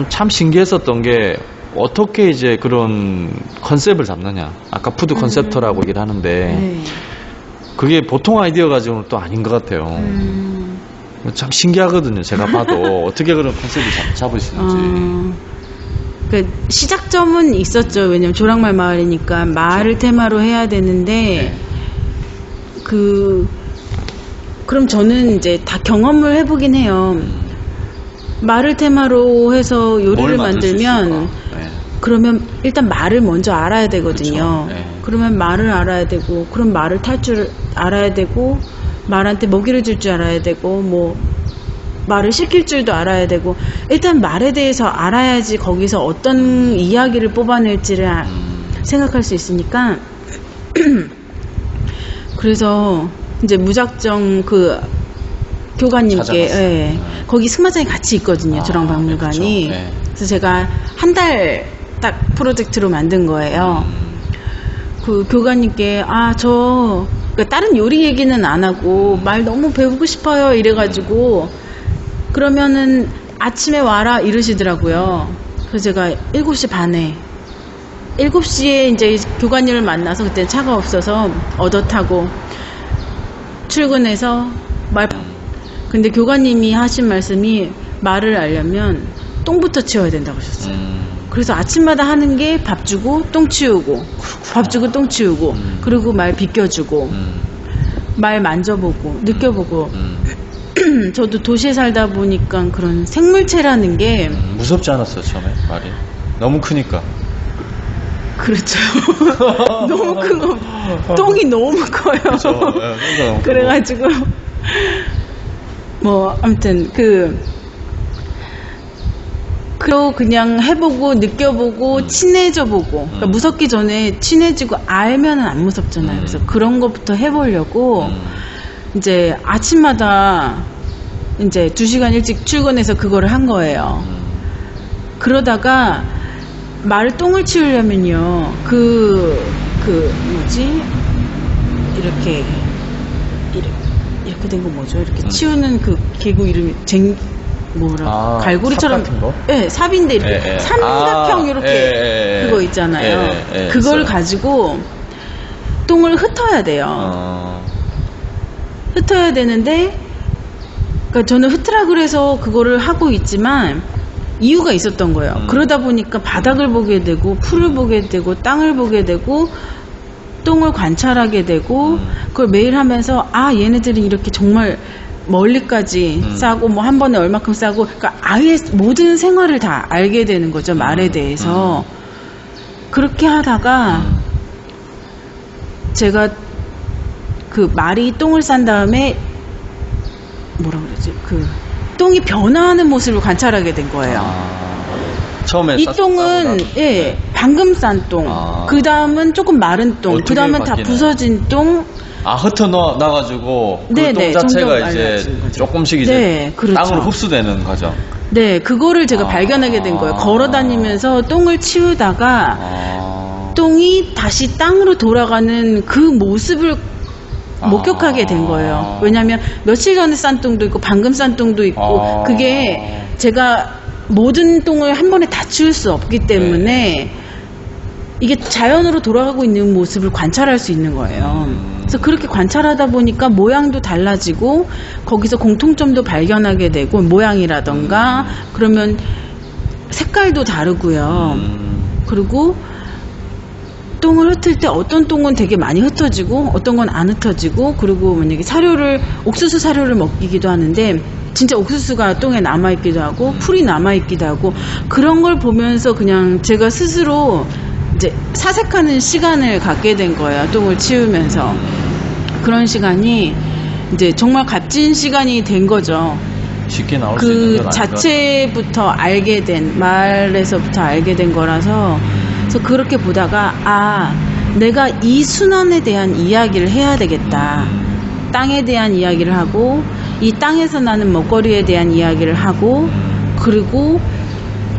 참 신기했었던 게 어떻게 이제 그런 컨셉을 잡느냐. 아까 푸드 컨셉터라고 얘기를 하는데 네. 그게 보통 아이디어 가지고는 또 아닌 것 같아요. 참 신기하거든요. 제가 봐도 어떻게 그런 컨셉을 잡으시는지. 그 시작점은 있었죠. 왜냐면 조랑말 마을이니까 말을 테마로 해야 되는데 그럼 저는 이제 다 경험을 해보긴 해요. 말을 테마로 해서 요리를 만들면 그러면 일단 말을 먼저 알아야 되거든요. 그쵸. 네. 그러면 말을 알아야 되고 그럼 말을 탈 줄 알아야 되고 말한테 먹이를 줄 줄 알아야 되고 뭐 말을 시킬 줄도 알아야 되고 일단 말에 대해서 알아야지 거기서 어떤 이야기를 뽑아낼지를 생각할 수 있으니까 그래서 이제 무작정 그 교관님께 거기 승마장이 같이 있거든요. 조랑박물관이. 네. 그래서 제가 한 달 딱 프로젝트로 만든 거예요. 그 교관님께 그러니까 다른 요리 얘기는 안 하고 말 너무 배우고 싶어요 이래가지고 그러면은 아침에 와라 이러시더라고요. 그래서 제가 7시 반에 7시에 이제 교관님을 만나서 그때 차가 없어서 얻어 타고 출근해서 근데 교관님이 하신 말씀이 말을 알려면 똥부터 치워야 된다고 하셨어요. 그래서 아침마다 하는 게 밥 주고 똥 치우고 밥 주고 똥 치우고 그리고 말 비껴주고 말 만져보고 느껴보고 저도 도시에 살다 보니까 그런 생물체라는 게 무섭지 않았어요 처음에 말이? 너무 크니까. 그렇죠. 너무 큰 거, 똥이 너무 커요. 네, 그래가지고 뭐 아무튼 그냥 해보고 느껴보고 친해져보고 그러니까 무섭기 전에 친해지고 알면은 안 무섭잖아요. 그래서 그런 것부터 해보려고 이제 아침마다 이제 2시간 일찍 출근해서 그거를 한 거예요. 그러다가 말을 똥을 치우려면요 뭐지 이렇게 된 거 뭐죠? 이렇게 치우는 그 기구 이름이 갈고리처럼 삽 같은 거? 네, 삽인데 이렇게 삼각형 이렇게 그거 있잖아요. 그걸 있어요. 가지고 똥을 흩어야 돼요. 흩어야 되는데 그러니까 저는 흩으라 그래서 그거를 하고 있지만 이유가 있었던 거예요. 그러다 보니까 바닥을 보게 되고 풀을 보게 되고 땅을 보게 되고 똥을 관찰하게 되고 그걸 매일 하면서 얘네들이 이렇게 정말 멀리까지 싸고 뭐 한 번에 얼마큼 싸고 그러니까 아예 모든 생활을 다 알게 되는 거죠. 말에 대해서. 그렇게 하다가 제가 그 말이 똥을 싼 다음에 뭐라 그러지? 그 똥이 변화하는 모습을 관찰하게 된 거예요. 처음에 이 똥은 방금 싼 똥, 그 다음은 조금 마른 똥, 그 다음은 다 부서진 똥. 흩어 놔가지고 그 똥 자체가 이제 조금씩 이제 그렇죠. 땅으로 흡수되는 거죠. 네, 그거를 제가 발견하게 된 거예요. 걸어다니면서 똥을 치우다가 똥이 다시 땅으로 돌아가는 그 모습을 목격하게 된 거예요. 왜냐하면 며칠 전에 싼 똥도 있고 방금 싼 똥도 있고 그게 제가 모든 똥을 한 번에 다 치울 수 없기 때문에 이게 자연으로 돌아가고 있는 모습을 관찰할 수 있는 거예요. 그래서 그렇게 관찰하다 보니까 모양도 달라지고 거기서 공통점도 발견하게 되고 모양이라던가 그러면 색깔도 다르고요. 그리고 똥을 흩을 때 어떤 똥은 되게 많이 흩어지고 어떤 건 안 흩어지고 그리고 만약에 옥수수 사료를 먹이기도 하는데 진짜 옥수수가 똥에 남아있기도 하고 풀이 남아있기도 하고 그런 걸 보면서 그냥 제가 스스로 이제 사색하는 시간을 갖게 된 거예요. 똥을 치우면서. 그런 시간이 이제 정말 값진 시간이 된 거죠. 쉽게 나올 수 있는 건 아닌 것 자체부터 알게 된 말에서부터 알게 된 거라서 그래서 그렇게 보다가 내가 이 순환에 대한 이야기를 해야 되겠다. 땅에 대한 이야기를 하고 이 땅에서 나는 먹거리에 대한 이야기를 하고 그리고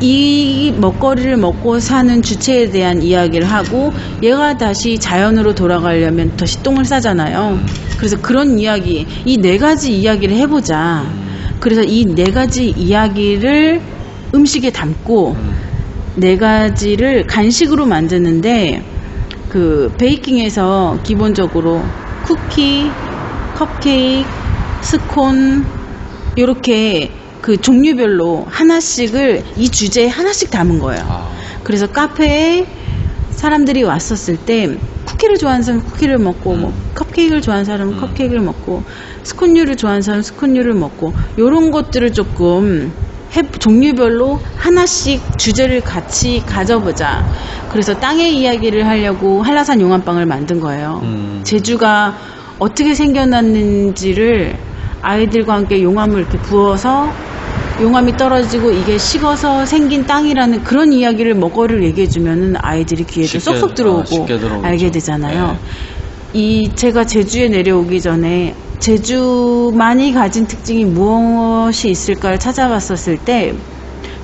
이 먹거리를 먹고 사는 주체에 대한 이야기를 하고 얘가 다시 자연으로 돌아가려면 다시 똥을 싸잖아요. 그래서 그런 이야기, 이 네 가지 이야기를 해보자. 그래서 이 네 가지 이야기를 음식에 담고 네 가지를 간식으로 만드는데 그 베이킹에서 기본적으로 쿠키, 컵케이크, 스콘 이렇게 그 종류별로 하나씩을 이 주제에 하나씩 담은 거예요. 그래서 카페에 사람들이 왔었을 때 쿠키를 좋아하는 사람은 쿠키를 먹고 뭐 컵케이크를 좋아하는 사람은 컵케이크를 먹고 스콘류를 좋아하는 사람은 스콘류를 먹고 이런 것들을 조금 종류별로 하나씩 주제를 같이 가져보자. 그래서 땅의 이야기를 하려고 한라산 용암빵을 만든 거예요. 제주가 어떻게 생겨났는지를 아이들과 함께 용암을 이렇게 부어서 용암이 떨어지고 이게 식어서 생긴 땅이라는 그런 이야기를 먹거리를 얘기해주면은 아이들이 귀에도 쏙쏙 들어오고 알게 되잖아요. 제가 제주에 내려오기 전에 제주만이 가진 특징이 무엇이 있을까를 찾아봤었을 때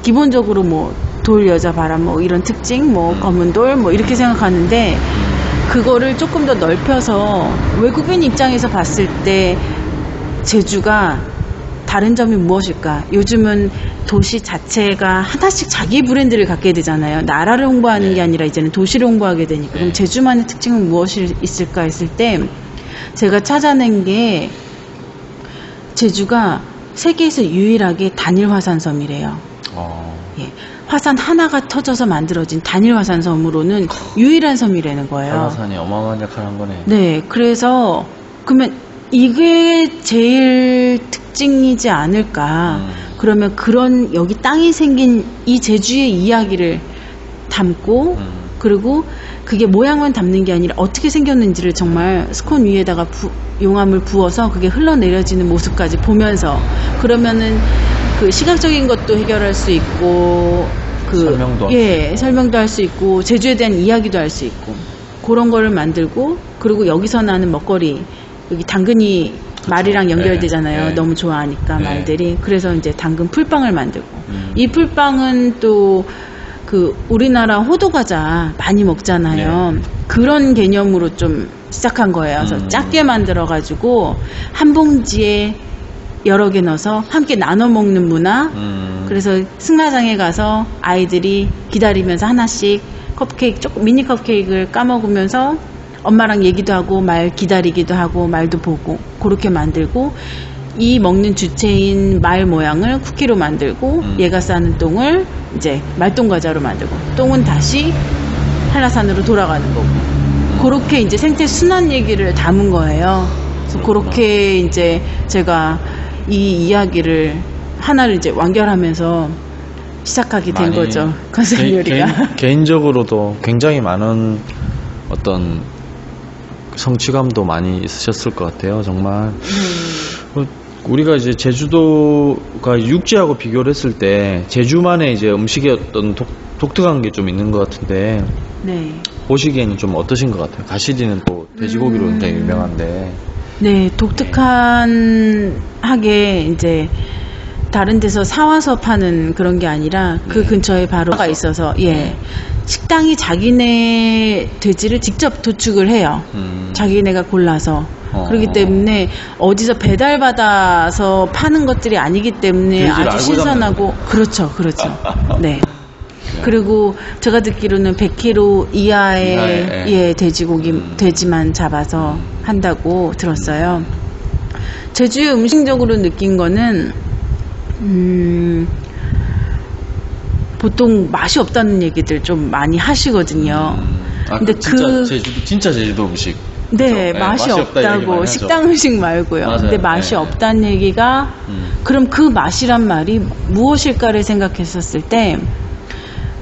기본적으로 뭐 돌 여자 바람 뭐 이런 특징 뭐 검은 돌 뭐 이렇게 생각하는데 그거를 조금 더 넓혀서 외국인 입장에서 봤을 때 제주가 다른 점이 무엇일까? 요즘은 도시 자체가 하나씩 자기 브랜드를 갖게 되잖아요. 나라를 홍보하는 게 아니라 이제는 도시를 홍보하게 되니까. 그럼 제주만의 특징은 무엇이 있을까 했을 때 제가 찾아낸 게 제주가 세계에서 유일하게 단일 화산섬이래요. 예, 화산 하나가 터져서 만들어진 단일 화산섬으로는 유일한 섬이라는 거예요. 한라산이 어마어마한 역할을 한 거네. 네, 그래서 그러면 이게 제일 특징이지 않을까. 그러면 그런 여기 땅이 생긴 이 제주의 이야기를 담고 그리고 그게 모양만 담는 게 아니라 어떻게 생겼는지를 정말 스콘 위에다가 용암을 부어서 그게 흘러내려지는 모습까지 보면서 그러면은 그 시각적인 것도 해결할 수 있고 설명도 할 수 있고 제주에 대한 이야기도 할 수 있고 그런 거를 만들고 그리고 여기서 나는 먹거리 여기 당근이 말이랑 연결되잖아요. 너무 좋아하니까 말들이. 그래서 이제 당근 풀빵을 만들고 이 풀빵은 또 그 우리나라 호두과자 많이 먹잖아요. 네. 그런 개념으로 좀 시작한 거예요. 그래서 작게 만들어가지고 한 봉지에 여러 개 넣어서 함께 나눠 먹는 문화. 그래서 승마장에 가서 아이들이 기다리면서 하나씩 컵케이크, 조금 미니 컵케이크를 까먹으면서 엄마랑 얘기도 하고 말 기다리기도 하고 말도 보고 그렇게 만들고, 이 먹는 주체인 말 모양을 쿠키로 만들고 얘가 싸는 똥을 이제 말똥 과자로 만들고, 똥은 다시 한라산으로 돌아가는 거고, 그렇게 이제 생태 순환 얘기를 담은 거예요. 그래서 그렇게 이제 제가 이 이야기를 하나를 이제 완결하면서 시작하게 된 거죠. 건설 요리가. 개인적으로도 굉장히 많은 어떤 성취감도 많이 있으셨을 것 같아요. 정말. 우리가 이제 제주도가 육지하고 비교를 했을 때 제주만의 이제 음식의 어떤 독특한 게 좀 있는 것 같은데, 네. 보시기에는 좀 어떠신 것 같아요? 가시리는 또 돼지고기로 굉장히 유명한데. 네, 독특한 하게 이제 다른 데서 사와서 파는 그런 게 아니라 그 근처에 바로가 있어서, 예. 식당이 자기네 돼지를 직접 도축을 해요. 자기네가 골라서. 그렇기 때문에 어디서 배달받아서 파는 것들이 아니기 때문에 아주 신선하고. 그렇죠, 그렇죠. 네. 그리고 제가 듣기로는 100kg 이하의 예, 돼지만 잡아서 한다고 들었어요. 제주의 음식적으로 느낀 거는 보통 맛이 없다는 얘기들 좀 많이 하시거든요. 근데 진짜 제주도 음식. 네, 맛이 없다고. 식당 음식 말고요. 맞아요. 근데 맛이 없다는 얘기가, 그럼 그 맛이란 말이 무엇일까를 생각했었을 때,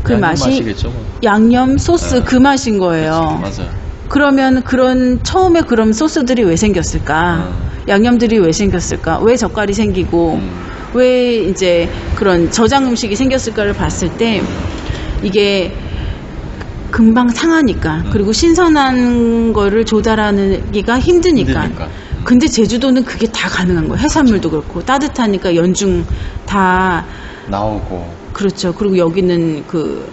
그 맛이 맛이겠죠, 뭐. 양념 소스 그 맛인 거예요. 맞아요. 그러면 처음에 그럼 소스들이 왜 생겼을까? 양념들이 왜 생겼을까? 왜 젓갈이 생기고, 왜 이제 그런 저장 음식이 생겼을까를 봤을 때, 이게 금방 상하니까, 그리고 신선한 거를 조달하기가 힘드니까. 근데 제주도는 그게 다 가능한 거예요. 해산물도 그렇고 따뜻하니까 연중 다 나오고. 그렇죠. 그리고 여기는 그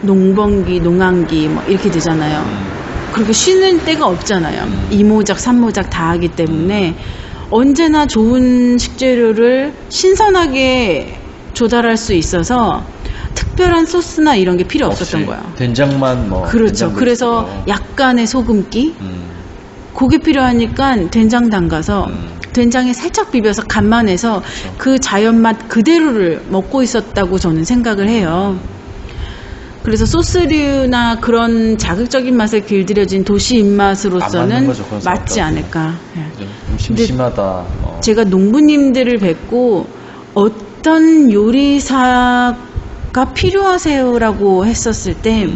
농번기, 농한기 뭐 이렇게 되잖아요. 그렇게 쉬는 때가 없잖아요. 이모작, 삼모작 다 하기 때문에 언제나 좋은 식재료를 신선하게 조달할 수 있어서 특별한 소스나 이런 게 필요 없었던 거예요. 된장만 뭐. 그렇죠. 그래서 있고. 약간의 소금기, 그게 필요하니까 된장 담가서 된장에 살짝 비벼서 간만 해서 그 자연 맛 그대로를 먹고 있었다고 저는 생각을 해요. 그래서 소스류나 그런 자극적인 맛을 길들여진 도시 입맛으로서는 맞지 않을까. 좀 심심하다. 제가 농부님들을 뵙고 어떤 요리사가 필요하세요라고 했었을 때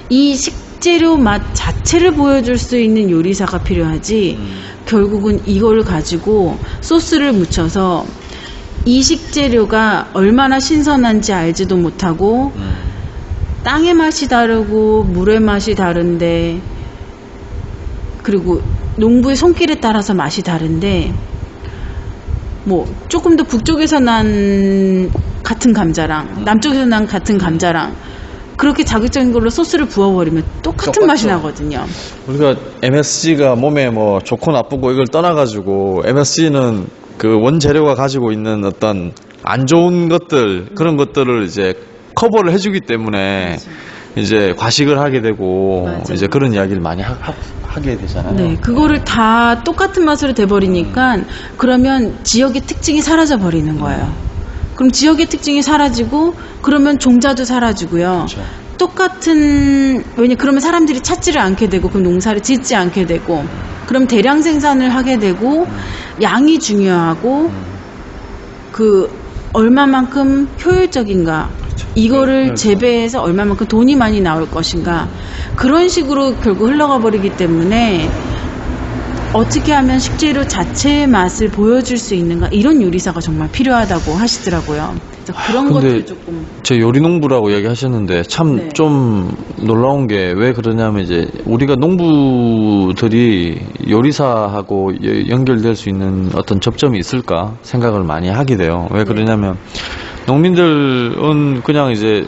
이 식재료 맛 자체를 보여줄 수 있는 요리사가 필요하지, 결국은 이걸 가지고 소스를 묻혀서 이 식재료가 얼마나 신선한지 알지도 못하고 땅의 맛이 다르고 물의 맛이 다른데, 그리고 농부의 손길에 따라서 맛이 다른데, 뭐 조금 더 북쪽에서 난 같은 감자랑 남쪽에서 난 같은 감자랑 그렇게 자극적인 걸로 소스를 부어버리면 똑같은 맛이 나거든요. 우리가 MSG가 몸에 뭐 좋고 나쁘고 이걸 떠나가지고, MSG는 그 원재료가 가지고 있는 어떤 안 좋은 것들, 그런 것들을 이제 커버를 해주기 때문에 이제 과식을 하게 되고, 맞아. 이제 그런 이야기를 많이 하게 되잖아요. 네, 그거를 다 똑같은 맛으로 돼버리니까 그러면 지역의 특징이 사라져 버리는 거예요. 그럼 지역의 특징이 사라지고, 그러면 종자도 사라지고요. 그렇죠. 그러면 사람들이 찾지를 않게 되고, 그럼 농사를 짓지 않게 되고, 그럼 대량 생산을 하게 되고, 양이 중요하고, 그 얼마만큼 효율적인가, 이거를 재배해서 얼마만큼 돈이 많이 나올 것인가, 그런 식으로 결국 흘러가 버리기 때문에 어떻게 하면 식재료 자체의 맛을 보여줄 수 있는가, 이런 요리사가 정말 필요하다고 하시더라고요. 그래서 그런 것들 조금. 제 요리농부라고 얘기하셨는데 참 좀 놀라운 게 왜 그러냐면, 이제 우리가 농부들이 요리사하고 연결될 수 있는 어떤 접점이 있을까 생각을 많이 하게 돼요. 왜 그러냐면 농민들은 그냥 이제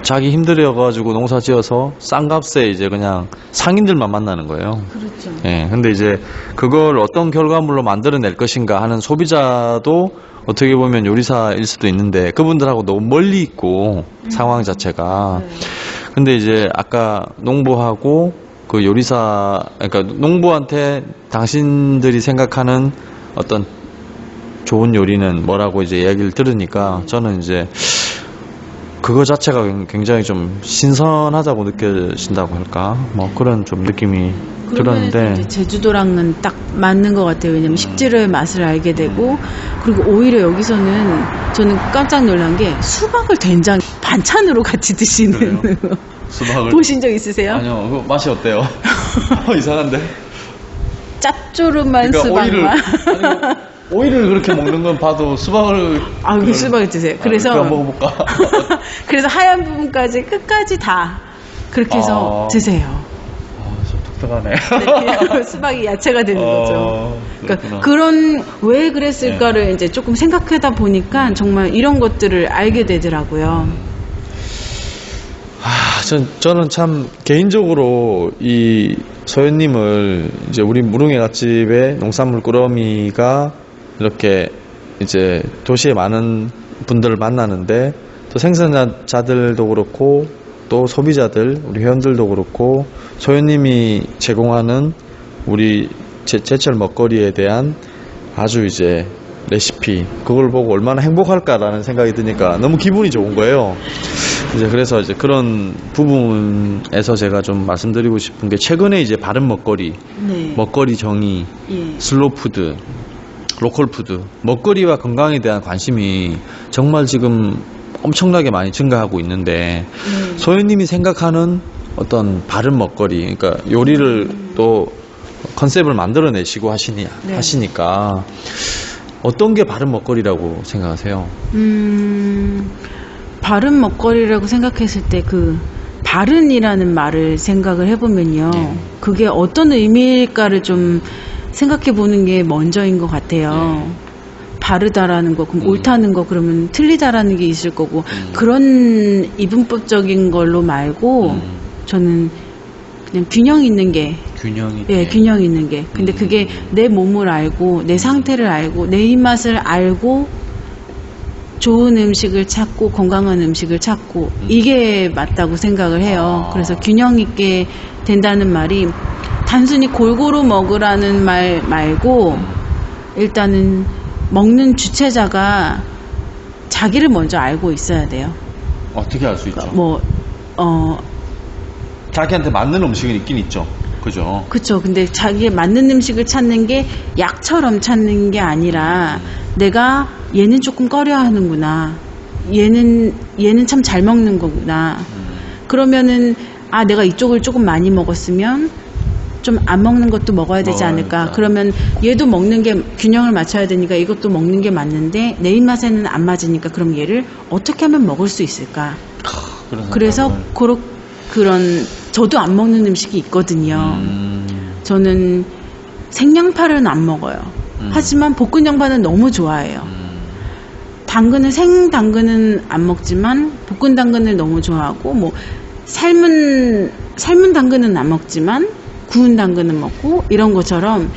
자기 힘들어가지고 농사 지어서 싼 값에 이제 그냥 상인들만 만나는 거예요. 그렇죠. 예, 근데 이제 그걸 어떤 결과물로 만들어낼 것인가 하는 소비자도 어떻게 보면 요리사일 수도 있는데 그분들하고 너무 멀리 있고 상황 자체가. 네. 근데 이제 아까 농부하고 그 요리사, 그러니까 농부한테 당신들이 생각하는 어떤 좋은 요리는 뭐라고 이제 이야기를 들으니까 저는 이제 그거 자체가 굉장히 좀 신선하다고 느껴진다고 할까? 뭐 그런 좀 느낌이 들었는데. 이제 제주도랑은 딱 맞는 것 같아요. 왜냐면 식재료의 맛을 알게 되고, 그리고 오히려 여기서는 저는 깜짝 놀란 게 수박을 된장 반찬으로 같이 드시는 수박을 보신 적 있으세요? 아니요, 그 맛이 어때요? 이상한데? 짭조름한 그러니까 수박만. 오이를 그렇게 먹는 건 봐도 수박을 그 수박을 드세요. 그래서 한번 먹어볼까? 그래서 하얀 부분까지 끝까지 다 그렇게 해서 드세요. 좀 독특하네. 네, 수박이 야채가 되는 거죠. 그렇구나. 그러니까 그런 왜 그랬을까를 이제 조금 생각하다 보니까 정말 이런 것들을 알게 되더라고요. 저는 참 개인적으로 이 소연님을 이제 우리 무릉의 갓집의 농산물 꾸러미가 이렇게 이제 도시에 많은 분들을 만나는데 또 생산자들도 그렇고 또 소비자들, 우리 회원들도 그렇고 소연님이 제공하는 우리 제철 먹거리에 대한 아주 이제 레시피, 그걸 보고 얼마나 행복할까라는 생각이 드니까 너무 기분이 좋은 거예요. 이제 그래서 이제 그런 부분에서 제가 좀 말씀드리고 싶은 게 최근에 이제 바른 먹거리, 네. 먹거리 정의, 예. 슬로푸드, 로컬푸드, 먹거리와 건강에 대한 관심이 정말 지금 엄청나게 많이 증가하고 있는데 소연님이 생각하는 어떤 바른 먹거리, 그러니까 요리를 또 컨셉을 만들어내시고 하시니까 어떤 게 바른 먹거리라고 생각하세요? 바른 먹거리라고 생각했을 때 그 바른이라는 말을 생각을 해보면요. 그게 어떤 의미일까를 좀 생각해 보는 게 먼저인 것 같아요. 바르다라는 거, 그럼 옳다는 거, 그러면 틀리다라는 게 있을 거고, 그런 이분법적인 걸로 말고, 저는 그냥 균형 있는 게, 균형 있는 게. 근데 그게 내 몸을 알고, 내 상태를 알고, 내 입맛을 알고, 좋은 음식을 찾고, 건강한 음식을 찾고, 이게 맞다고 생각을 해요. 그래서 균형 있게 된다는 말이, 단순히 골고루 먹으라는 말 말고, 일단은 먹는 주체자가 자기를 먼저 알고 있어야 돼요. 어떻게 알 수 있죠? 자기한테 맞는 음식은 있긴 있죠. 그죠? 그쵸. 근데 자기에 맞는 음식을 찾는 게 약처럼 찾는 게 아니라 내가 얘는 조금 꺼려 하는구나. 얘는 참 잘 먹는 거구나. 그러면은 내가 이쪽을 조금 많이 먹었으면 좀 안 먹는 것도 먹어야 되지 않을까. 그러면 얘도 먹는 게 균형을 맞춰야 되니까 이것도 먹는 게 맞는데 내 입맛에는 안 맞으니까 그럼 얘를 어떻게 하면 먹을 수 있을까. 그래서 그런 저도 안 먹는 음식이 있거든요. 저는 생양파는 안 먹어요. 하지만 볶은 양파는 너무 좋아해요. 생당근은 안 먹지만 볶은 당근을 너무 좋아하고, 뭐 삶은 당근은 안 먹지만 구운 당근은 먹고, 이런 것처럼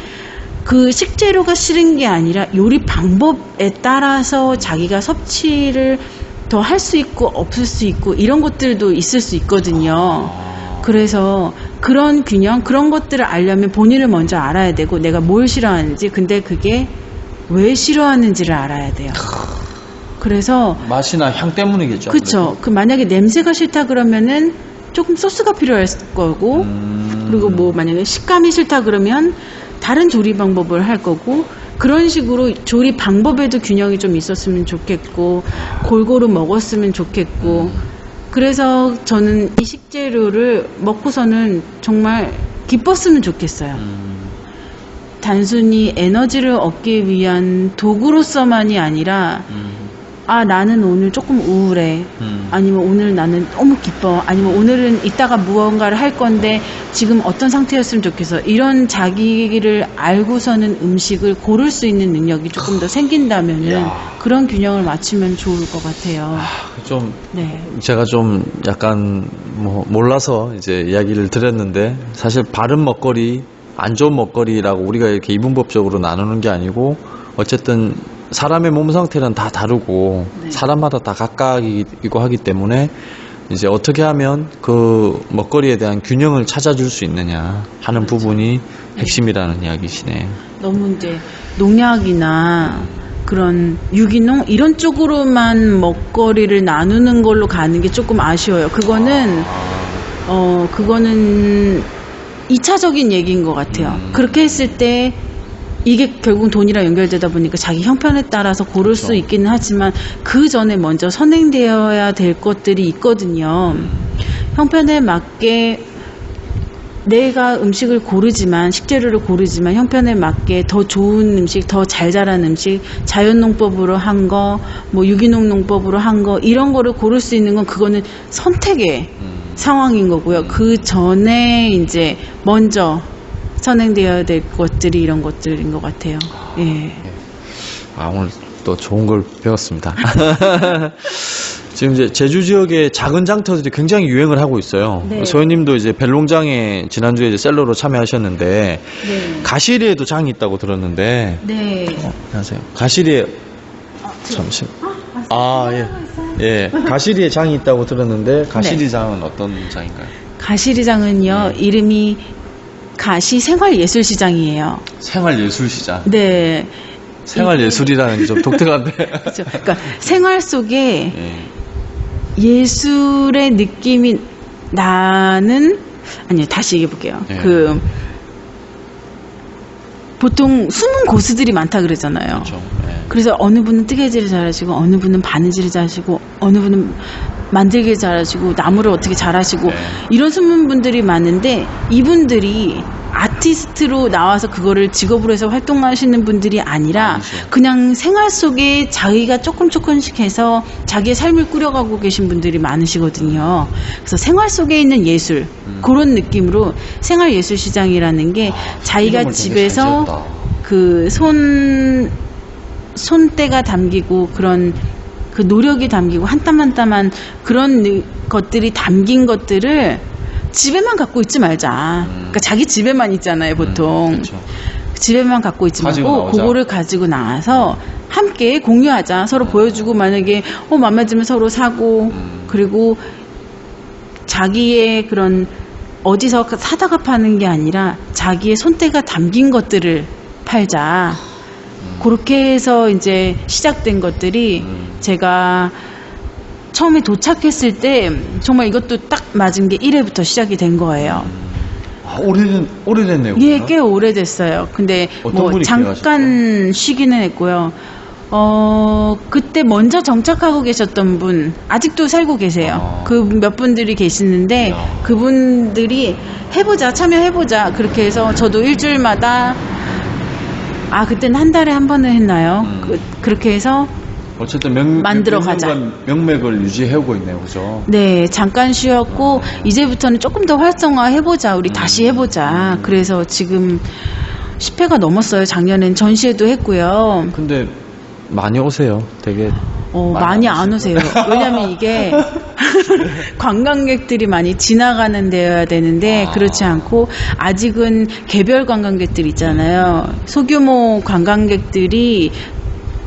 그 식재료가 싫은 게 아니라 요리 방법에 따라서 자기가 섭취를 더 할 수 있고 없을 수 있고 이런 것들도 있을 수 있거든요. 그래서 그런 균형, 그런 것들을 알려면 본인을 먼저 알아야 되고, 내가 뭘 싫어하는지, 근데 그게 왜 싫어하는지를 알아야 돼요. 그래서 맛이나 향 때문이겠죠. 그렇죠. 그 만약에 냄새가 싫다 그러면은 조금 소스가 필요할 거고, 그리고 뭐 만약에 식감이 싫다 그러면 다른 조리 방법을 할 거고, 그런 식으로 조리 방법에도 균형이 좀 있었으면 좋겠고, 골고루 먹었으면 좋겠고, 그래서 저는 이 식재료를 먹고서는 정말 기뻤으면 좋겠어요. 단순히 에너지를 얻기 위한 도구로서만이 아니라 아, 나는 오늘 조금 우울해. 아니면 오늘 나는 너무 기뻐. 아니면 오늘은 이따가 무언가를 할 건데 지금 어떤 상태였으면 좋겠어. 이런 자기를 알고서는 음식을 고를 수 있는 능력이 조금 더 생긴다면은 야. 그런 균형을 맞추면 좋을 것 같아요. 좀 네. 제가 좀 약간 뭐 몰라서 이제 이야기를 드렸는데 사실 바른 먹거리, 안 좋은 먹거리라고 우리가 이렇게 이분법적으로 나누는 게 아니고 어쨌든 사람의 몸 상태는 다 다르고 네. 사람마다 다 각각이고 하기 때문에 이제 어떻게 하면 그 먹거리에 대한 균형을 찾아줄 수 있느냐 하는 그렇죠. 부분이 핵심이라는 이야기시네. 너무 이제 농약이나 그런 유기농 이런 쪽으로만 먹거리를 나누는 걸로 가는 게 조금 아쉬워요. 그거는 그거는 2차적인 얘기인 것 같아요. 그렇게 했을 때 이게 결국 돈이랑 연결되다 보니까 자기 형편에 따라서 고를 수 있기는 하지만 그 전에 먼저 선행되어야 될 것들이 있거든요. 형편에 맞게 내가 음식을 고르지만 식재료를 고르지만 형편에 맞게 더 좋은 음식, 더 잘 자란 음식, 자연농법으로 한 거, 뭐 유기농 농법으로 한 거 이런 거를 고를 수 있는 건 그거는 선택의 상황인 거고요. 그 전에 이제 먼저 선행되어야 될 것들이 이런 것들인 것 같아요. 예. 아, 오늘 또 좋은 걸 배웠습니다. 지금 이제 제주 지역의 작은 장터들이 굉장히 유행을 하고 있어요. 네. 소연님도 이제 벨롱장에 지난주에 이제 셀러로 참여하셨는데 네. 가시리에도 장이 있다고 들었는데. 네. 안녕하세요. 가시리에 잠시. 예. 가시리에 장이 있다고 들었는데 가시리 장은 어떤 장인가요? 가시리장은요, 이름이 가시 생활예술시장이에요. 생활예술시장. 네. 생활예술이라는 게 좀 독특한데. 그렇죠. 그러니까 생활 속에 예. 예술의 느낌이 나는, 아니요, 다시 얘기해 볼게요. 예. 보통 숨은 고수들이 많다 그러잖아요. 그렇죠. 예. 그래서 어느 분은 뜨개질을 잘하시고, 어느 분은 바느질을 잘하시고, 어느 분은 만들기 잘하시고, 나무를 어떻게 잘하시고, 네. 이런 숨은 분들이 많은데, 이분들이 아티스트로 나와서 그거를 직업으로 해서 활동하시는 분들이 아니라 아니죠. 그냥 생활 속에 자기가 조금씩 해서 자기의 삶을 꾸려가고 계신 분들이 많으시거든요. 그래서 생활 속에 있는 예술, 그런 느낌으로 생활예술시장이라는 게 자기가 이름을 되게 집에서 잘 지었다. 그 손때가 담기고 그런 그 노력이 담기고 한 땀 한 땀한 그런 것들이 담긴 것들을 집에만 갖고 있지 말자. 그러니까 자기 집에만 있잖아요, 보통. 그렇죠. 집에만 갖고 있지 가지고 말고 나오자. 그거를 가지고 나와서 함께 공유하자. 서로 보여주고 만약에 마음에 들면 서로 사고 그리고 자기의 그런 어디서 사다가 파는 게 아니라 자기의 손때가 담긴 것들을 팔자. 그렇게 해서 이제 시작된 것들이 제가 처음에 도착했을 때 정말 이것도 딱 맞은 게 1회부터 시작이 된 거예요. 아, 오래됐네요. 예, 그러면? 꽤 오래됐어요. 근데 어떤 뭐 분이 잠깐 쉬기는 했고요. 그때 먼저 정착하고 계셨던 분 아직도 살고 계세요. 아. 그 몇 분들이 계시는데 이야. 그분들이 해보자, 참여해보자 그렇게 해서 저도 일주일마다 그때는 한 달에 한 번은 했나요? 그렇게 해서 어쨌든 만들어 가자. 명맥을 유지해오고 있네요, 그죠? 네, 잠깐 쉬었고 이제부터는 조금 더 활성화해보자. 우리 다시 해보자. 그래서 지금 10회가 넘었어요. 작년엔 전시회도 했고요. 근데 많이 오세요. 되게 많이 안 오세요. 왜냐면 이게 관광객들이 많이 지나가는 데여야 되는데 그렇지 않고 아직은 개별 관광객들 있잖아요. 소규모 관광객들이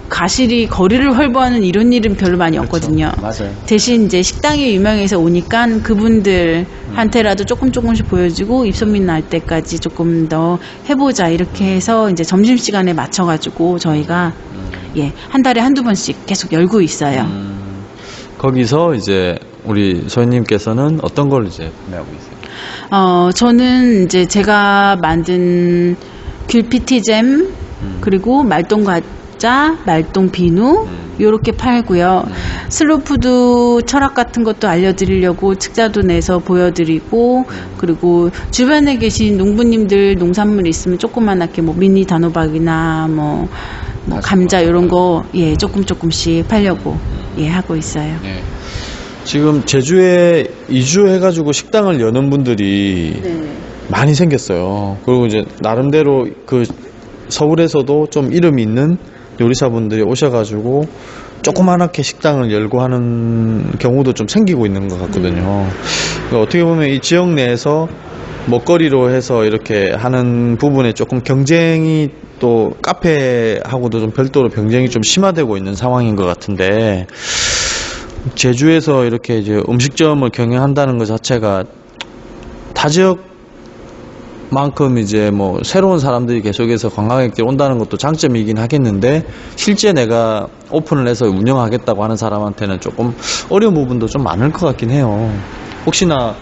가시리 거리를 활보하는 이런 일은 별로 많이 없거든요. 맞아요. 대신 이제 식당이 유명해서 오니까 그분들한테라도 조금씩 보여주고 입소문 날 때까지 조금 더 해보자 이렇게 해서 이제 점심시간에 맞춰가지고 저희가 한 달에 한두 번씩 계속 열고 있어요. 거기서 이제 우리 소연님께서는 어떤 걸 이제 구매하고 있어요? 저는 이제 제가 만든 귤피티잼 그리고 말똥과자, 말똥비누 요렇게 팔고요. 슬로푸드 철학 같은 것도 알려드리려고 책자도 내서 보여드리고 그리고 주변에 계신 농부님들 농산물 있으면 조그만하게 뭐 미니 단호박이나 뭐 감자 이런 거 조금씩 팔려고 예, 하고 있어요. 네. 지금 제주에 이주해가지고 식당을 여는 분들이 네. 많이 생겼어요. 그리고 이제 나름대로 그 서울에서도 좀 이름이 있는 요리사분들이 오셔가지고 조그만하게 식당을 열고 하는 경우도 좀 생기고 있는 것 같거든요. 그러니까 어떻게 보면 이 지역 내에서 먹거리로 해서 이렇게 하는 부분에 조금 경쟁이 또 카페하고도 좀 별도로 경쟁이 좀 심화되고 있는 상황인 것 같은데, 제주에서 이렇게 이제 음식점을 경영한다는 것 자체가 타 지역만큼 이제 뭐 새로운 사람들이 계속해서 관광객들이 온다는 것도 장점이긴 하겠는데, 실제 내가 오픈을 해서 운영하겠다고 하는 사람한테는 조금 어려운 부분도 좀 많을 것 같긴 해요. 혹시나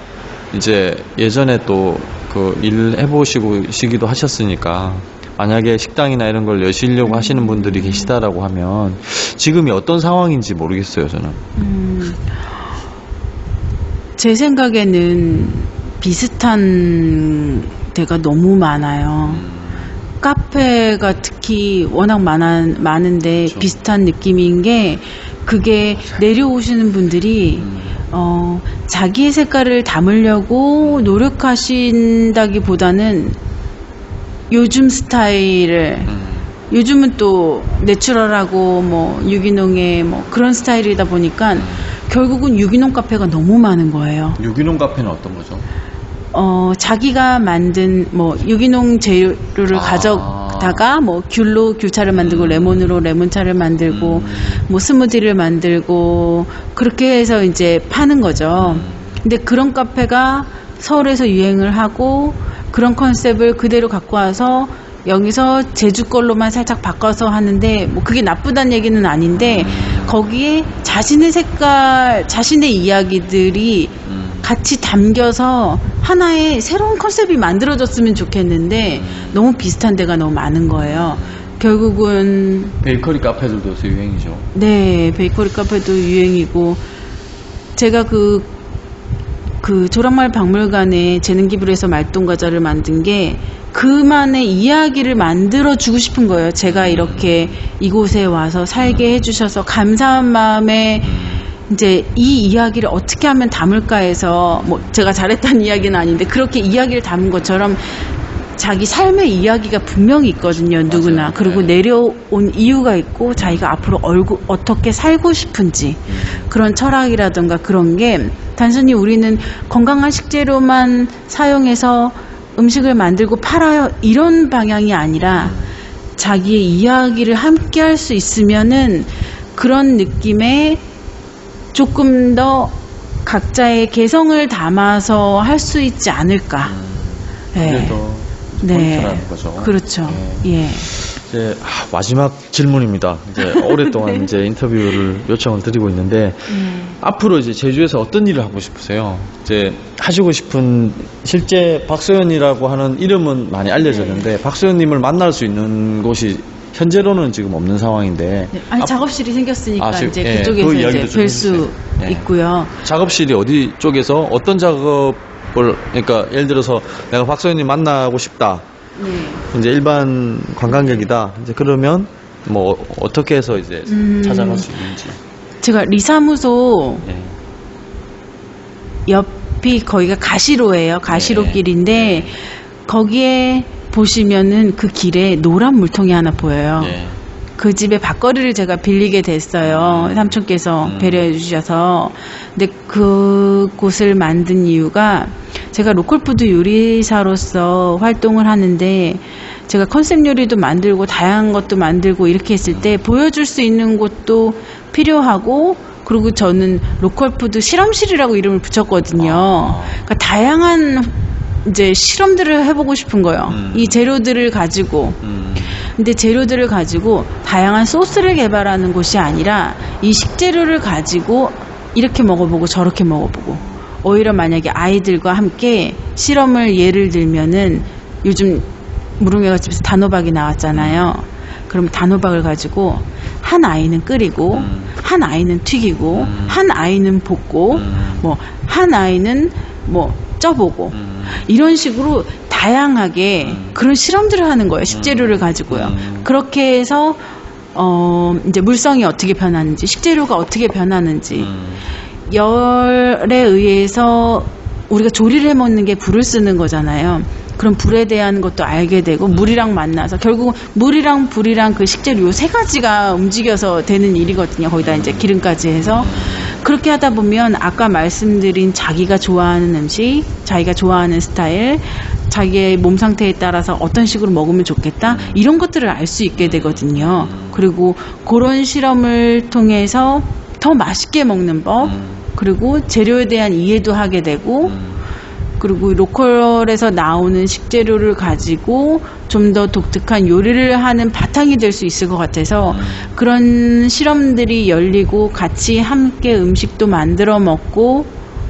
이제 예전에 또 그 일 해보시기도 하셨으니까, 만약에 식당이나 이런 걸 여시려고 하시는 분들이 계시다라고 하면 지금이 어떤 상황인지 모르겠어요, 저는. 제 생각에는 비슷한 데가 너무 많아요. 카페가 특히 워낙 많은데 그렇죠. 비슷한 느낌인 게, 그게 내려오시는 분들이 자기의 색깔을 담으려고 노력하신다기보다는 요즘 스타일을, 요즘은 또 내추럴하고 뭐 유기농의 뭐 그런 스타일이다 보니까 결국은 유기농 카페가 너무 많은 거예요. 유기농 카페는 어떤 거죠? 자기가 만든 뭐 유기농 재료를 가져다가 뭐 귤로 귤차를 만들고 레몬으로 레몬차를 만들고 뭐 스무디를 만들고 그렇게 해서 이제 파는 거죠. 근데 그런 카페가 서울에서 유행을 하고, 그런 컨셉을 그대로 갖고 와서 여기서 제주 걸로만 살짝 바꿔서 하는데, 뭐 그게 나쁘다는 얘기는 아닌데, 거기에 자신의 색깔, 자신의 이야기들이 같이 담겨서 하나의 새로운 컨셉이 만들어졌으면 좋겠는데 너무 비슷한 데가 너무 많은 거예요. 결국은 베이커리 카페들도 요새 유행이죠. 네, 베이커리 카페도 유행이고, 제가 그 조랑말 박물관에 재능기부에서 말똥과자를 만든 게 그만의 이야기를 만들어 주고 싶은 거예요. 제가 이렇게 이곳에 와서 살게 해주셔서 감사한 마음에 이제 이 이야기를 어떻게 하면 담을까 해서, 뭐 제가 잘했다는 이야기는 아닌데 그렇게 이야기를 담은 것처럼 자기 삶의 이야기가 분명히 있거든요, 누구나. 맞아요. 그리고 네. 내려온 이유가 있고, 자기가 앞으로 어떻게 살고 싶은지, 그런 철학이라든가 그런 게, 단순히 우리는 건강한 식재료만 사용해서 음식을 만들고 팔아요, 이런 방향이 아니라 자기의 이야기를 함께 할 수 있으면은 그런 느낌에 조금 더 각자의 개성을 담아서 할 수 있지 않을까. 네. 그래도 네. 포인트라는 거죠. 그렇죠. 네. 예. 이제 마지막 질문입니다. 이제 오랫동안 네. 이제 인터뷰를 요청을 드리고 있는데, 앞으로 이제 제주에서 어떤 일을 하고 싶으세요? 이제 하시고 싶은, 실제 박소연이라고 하는 이름은 많이 알려졌는데 박소연님을 만날 수 있는 곳이 현재로는 지금 없는 상황인데, 네. 아니, 작업실이 생겼으니까 이제 예, 그쪽에서 그 이제 이야기도 좀 뵐 수 해주세요. 예. 있고요. 작업실이 어디 쪽에서 어떤 작업을, 그러니까 예를 들어서 내가 박소연님 만나고 싶다, 네. 이제 일반 관광객이다, 이제 그러면 뭐 어떻게 해서 이제 찾아갈 수 있는지. 제가 리사무소 예. 옆이 거기가 가시로예요. 가시로길인데 네. 거기에 보시면은 그 길에 노란 물통이 하나 보여요. 예. 그 집의 밥거리를 제가 빌리게 됐어요. 삼촌께서 배려해 주셔서. 근데 그곳을 만든 이유가, 제가 로컬푸드 요리사로서 활동을 하는데, 제가 컨셉 요리도 만들고 다양한 것도 만들고 이렇게 했을 때 보여줄 수 있는 곳도 필요하고, 그리고 저는 로컬푸드 실험실이라고 이름을 붙였거든요. 그러니까 다양한 이제 실험들을 해보고 싶은 거예요. 이 재료들을 가지고. 근데 재료들을 가지고 다양한 소스를 개발하는 곳이 아니라, 이 식재료를 가지고 이렇게 먹어보고 저렇게 먹어보고, 오히려 만약에 아이들과 함께 실험을 예를 들면은, 요즘 무릉회가 집에서 단호박이 나왔잖아요. 그럼 단호박을 가지고 한 아이는 끓이고, 한 아이는 튀기고, 한 아이는 볶고, 뭐 한 아이는 뭐 쪄보고, 이런 식으로 다양하게 그런 실험들을 하는 거예요. 식재료를 가지고요. 그렇게 해서 이제 물성이 어떻게 변하는지, 식재료가 어떻게 변하는지, 열에 의해서 우리가 조리를 해 먹는 게 불을 쓰는 거잖아요. 그럼 불에 대한 것도 알게 되고, 물이랑 만나서 결국 물이랑 불이랑 그 식재료 요 세 가지가 움직여서 되는 일이거든요. 거기다 이제 기름까지 해서. 그렇게 하다 보면 아까 말씀드린 자기가 좋아하는 음식, 자기가 좋아하는 스타일, 자기의 몸 상태에 따라서 어떤 식으로 먹으면 좋겠다, 이런 것들을 알 수 있게 되거든요. 그리고 그런 실험을 통해서 더 맛있게 먹는 법, 그리고 재료에 대한 이해도 하게 되고, 그리고 로컬에서 나오는 식재료를 가지고 좀 더 독특한 요리를 하는 바탕이 될 수 있을 것 같아서, 그런 실험들이 열리고 같이 함께 음식도 만들어 먹고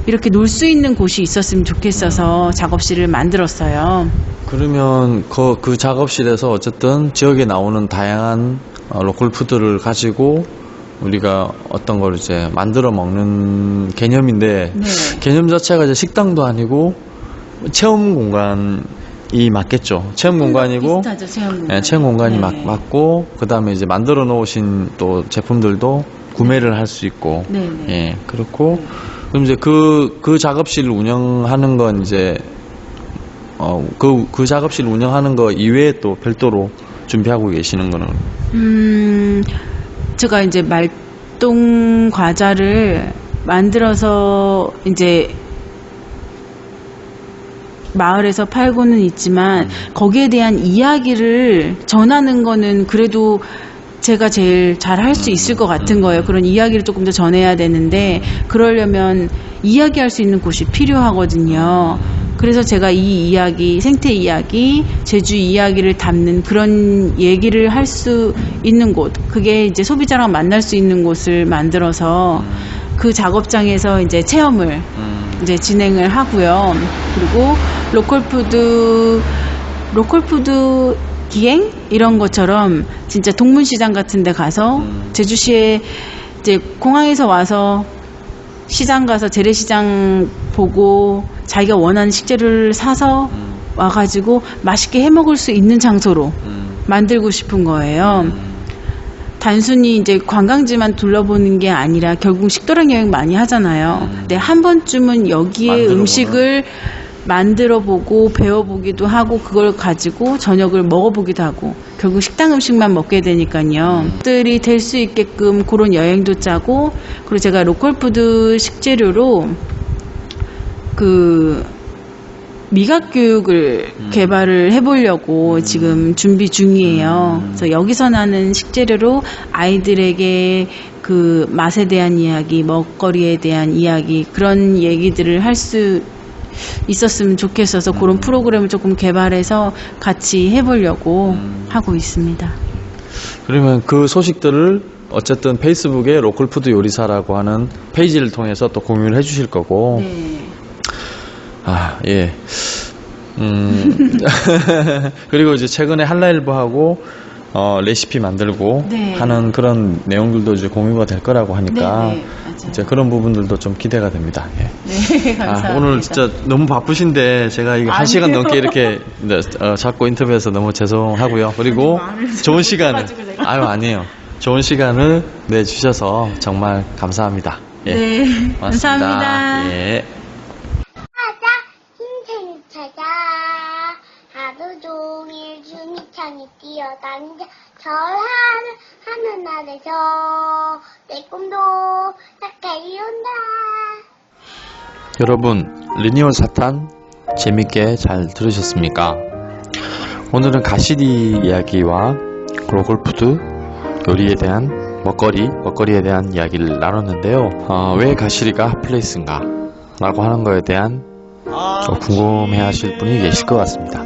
이렇게 놀 수 있는 곳이 있었으면 좋겠어서 작업실을 만들었어요. 그러면 그 작업실에서 어쨌든 지역에 나오는 다양한 로컬 푸드를 가지고 우리가 어떤 걸 이제 만들어 먹는 개념인데, 네. 개념 자체가 이제 식당도 아니고 체험 공간이 맞겠죠. 체험 공간이고, 비슷하죠, 체험 공간. 네, 체험 공간이 네. 맞고, 그 다음에 이제 만들어 놓으신 또 제품들도 구매를 할 수 있고, 네, 네. 예, 그렇고, 그럼 이제 그 작업실을 운영하는 건 이제, 그 작업실 운영하는 거 이외에 또 별도로 준비하고 계시는 거는? 제가 이제 말동 과자를 만들어서 이제 마을에서 팔고는 있지만, 거기에 대한 이야기를 전하는 거는 그래도 제가 제일 잘 할 수 있을 것 같은 거예요. 그런 이야기를 조금 더 전해야 되는데, 그러려면 이야기할 수 있는 곳이 필요하거든요. 그래서 제가 이 이야기, 생태 이야기, 제주 이야기를 담는 그런 얘기를 할 수 있는 곳, 그게 이제 소비자랑 만날 수 있는 곳을 만들어서 그 작업장에서 이제 체험을 이제 진행을 하고요. 그리고 로컬푸드 기행 이런 것처럼 진짜 동문시장 같은 데 가서, 제주시에 이제 공항에서 와서 시장 가서 재래시장 보고 자기가 원하는 식재료를 사서 와가지고 맛있게 해 먹을 수 있는 장소로 만들고 싶은 거예요. 단순히 이제 관광지만 둘러보는 게 아니라 결국 식도락 여행 많이 하잖아요. 근데 한 번쯤은 여기에 만들어보는. 음식을 만들어보고 배워보기도 하고, 그걸 가지고 저녁을 먹어보기도 하고, 결국 식당 음식만 먹게 되니까요. 들이 될 수 있게끔 그런 여행도 짜고, 그리고 제가 로컬푸드 식재료로 그 미각 교육을 개발을 해보려고 지금 준비 중이에요. 그래서 여기서 나는 식재료로 아이들에게 그 맛에 대한 이야기, 먹거리에 대한 이야기, 그런 얘기들을 할 수 있었으면 좋겠어서 그런 프로그램을 조금 개발해서 같이 해보려고 하고 있습니다. 그러면 그 소식들을 어쨌든 페이스북에 로컬푸드 요리사라고 하는 페이지를 통해서 또 공유를 해 주실 거고. 네. 아, 예. 그리고 이제 최근에 한라일보하고 레시피 만들고 네. 하는 그런 내용들도 이제 공유가 될 거라고 하니까, 네, 네, 맞아요. 이제 그런 부분들도 좀 기대가 됩니다. 예. 네, 감사합니다. 오늘 진짜 너무 바쁘신데 제가 이거 한 시간 아니에요. 넘게 이렇게 자꾸 인터뷰해서 너무 죄송하고요. 그리고 좋은 시간을, 아니에요. 좋은 시간을 내주셔서 정말 감사합니다. 예. 네, 고맙습니다. 감사합니다. 예. 찾아 힘차게 찾아 하루 종일 주니창이 뛰어다니자 하는 날에서 내 꿈도 가까이 온다. 여러분, 리니얼 사탄 재밌게 잘 들으셨습니까? 오늘은 가시리 이야기와 로컬푸드 요리에 대한 먹거리에 대한 이야기를 나눴는데요. 왜 가시리가 핫플레이스인가 라고 하는 거에 대한 궁금해 하실 분이 계실 것 같습니다.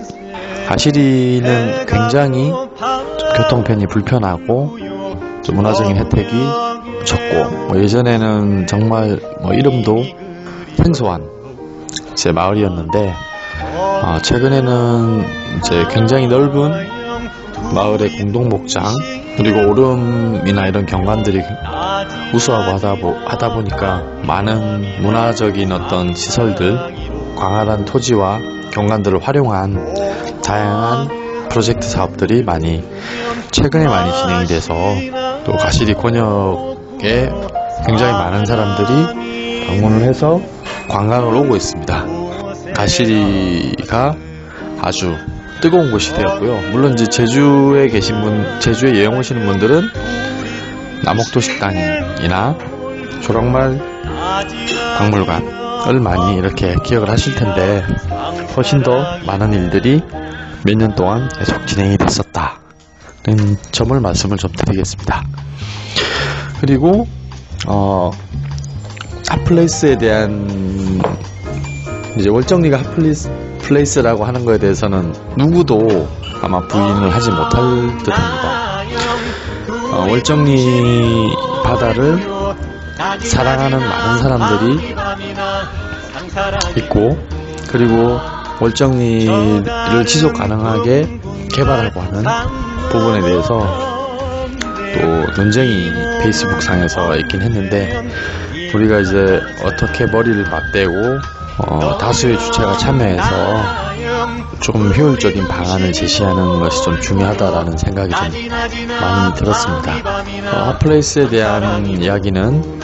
가시리는 굉장히 교통편이 불편하고 문화적인 혜택이 적고, 예전에는 정말 이름도 생소한 제 마을이었는데, 최근에는 이제 굉장히 넓은 마을의 공동목장, 그리고 오름이나 이런 경관들이 우수하고 하다 보니까 많은 문화적인 어떤 시설들, 광활한 토지와 경관들을 활용한 다양한 프로젝트 사업들이 최근에 많이 진행이 돼서 또 가시리 곤역에 굉장히 많은 사람들이 방문을 해서 관광을 오고 있습니다. 가시리가 아주 뜨거운 곳이 되었고요. 물론 이제 제주에 여행 오시는 분들은 남옥도식당이나 조랑말 박물관을 많이 이렇게 기억을 하실 텐데, 훨씬 더 많은 일들이 몇 년 동안 계속 진행이 됐었다는 점을 말씀을 좀 드리겠습니다. 그리고 핫플레이스에 대한, 이제 월정리가 핫플레이스라고 하는 거에 대해서는 누구도 아마 부인을 하지 못할 듯합니다. 월정리 바다를 사랑하는 많은 사람들이 있고, 그리고 월정리를 지속 가능하게 개발하고 하는 부분에 대해서 또 논쟁이 페이스북 상에서 있긴 했는데, 우리가 이제 어떻게 머리를 맞대고 다수의 주체가 참여해서 좀 효율적인 방안을 제시하는 것이 좀 중요하다라는 생각이 좀 많이 들었습니다. 핫플레이스에 대한 이야기는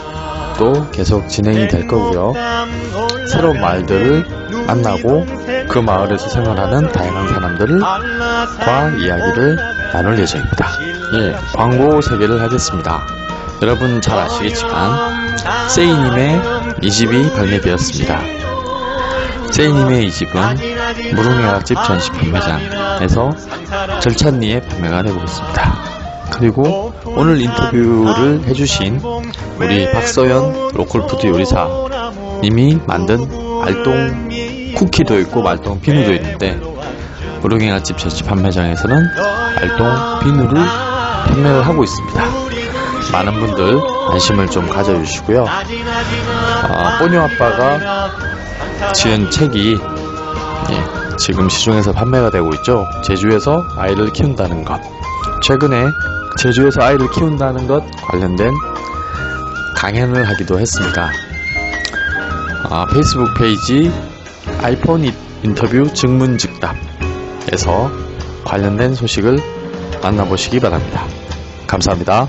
또 계속 진행이 될 거고요. 새로운 마을들을 만나고 그 마을에서 생활하는 다양한 사람들과 이야기를 나눌 예정입니다. 예, 광고 3개를 하겠습니다. 여러분 잘 아시겠지만 세이님의 2집이 발매되었습니다. 세이님의 2집은 무릉해갓집 전시 판매장에서 절찬리에 판매가 되고 있습니다. 그리고 오늘 인터뷰를 해주신 우리 박서연 로컬푸드 요리사 님이 만든 말똥 쿠키도 있고 말똥 비누도 있는데, 무릉해갓집 전시 판매장에서는 말똥 비누를 판매를 하고 있습니다. 많은 분들 관심을 좀 가져주시고요. 뽀뇨 아빠가 지은 책이 지금 시중에서 판매가 되고 있죠. 제주에서 아이를 키운다는 것. 최근에 제주에서 아이를 키운다는 것 관련된 강연을 하기도 했습니다. 페이스북 페이지 아이폰 인터뷰 증문즉답에서 관련된 소식을 만나보시기 바랍니다. 감사합니다.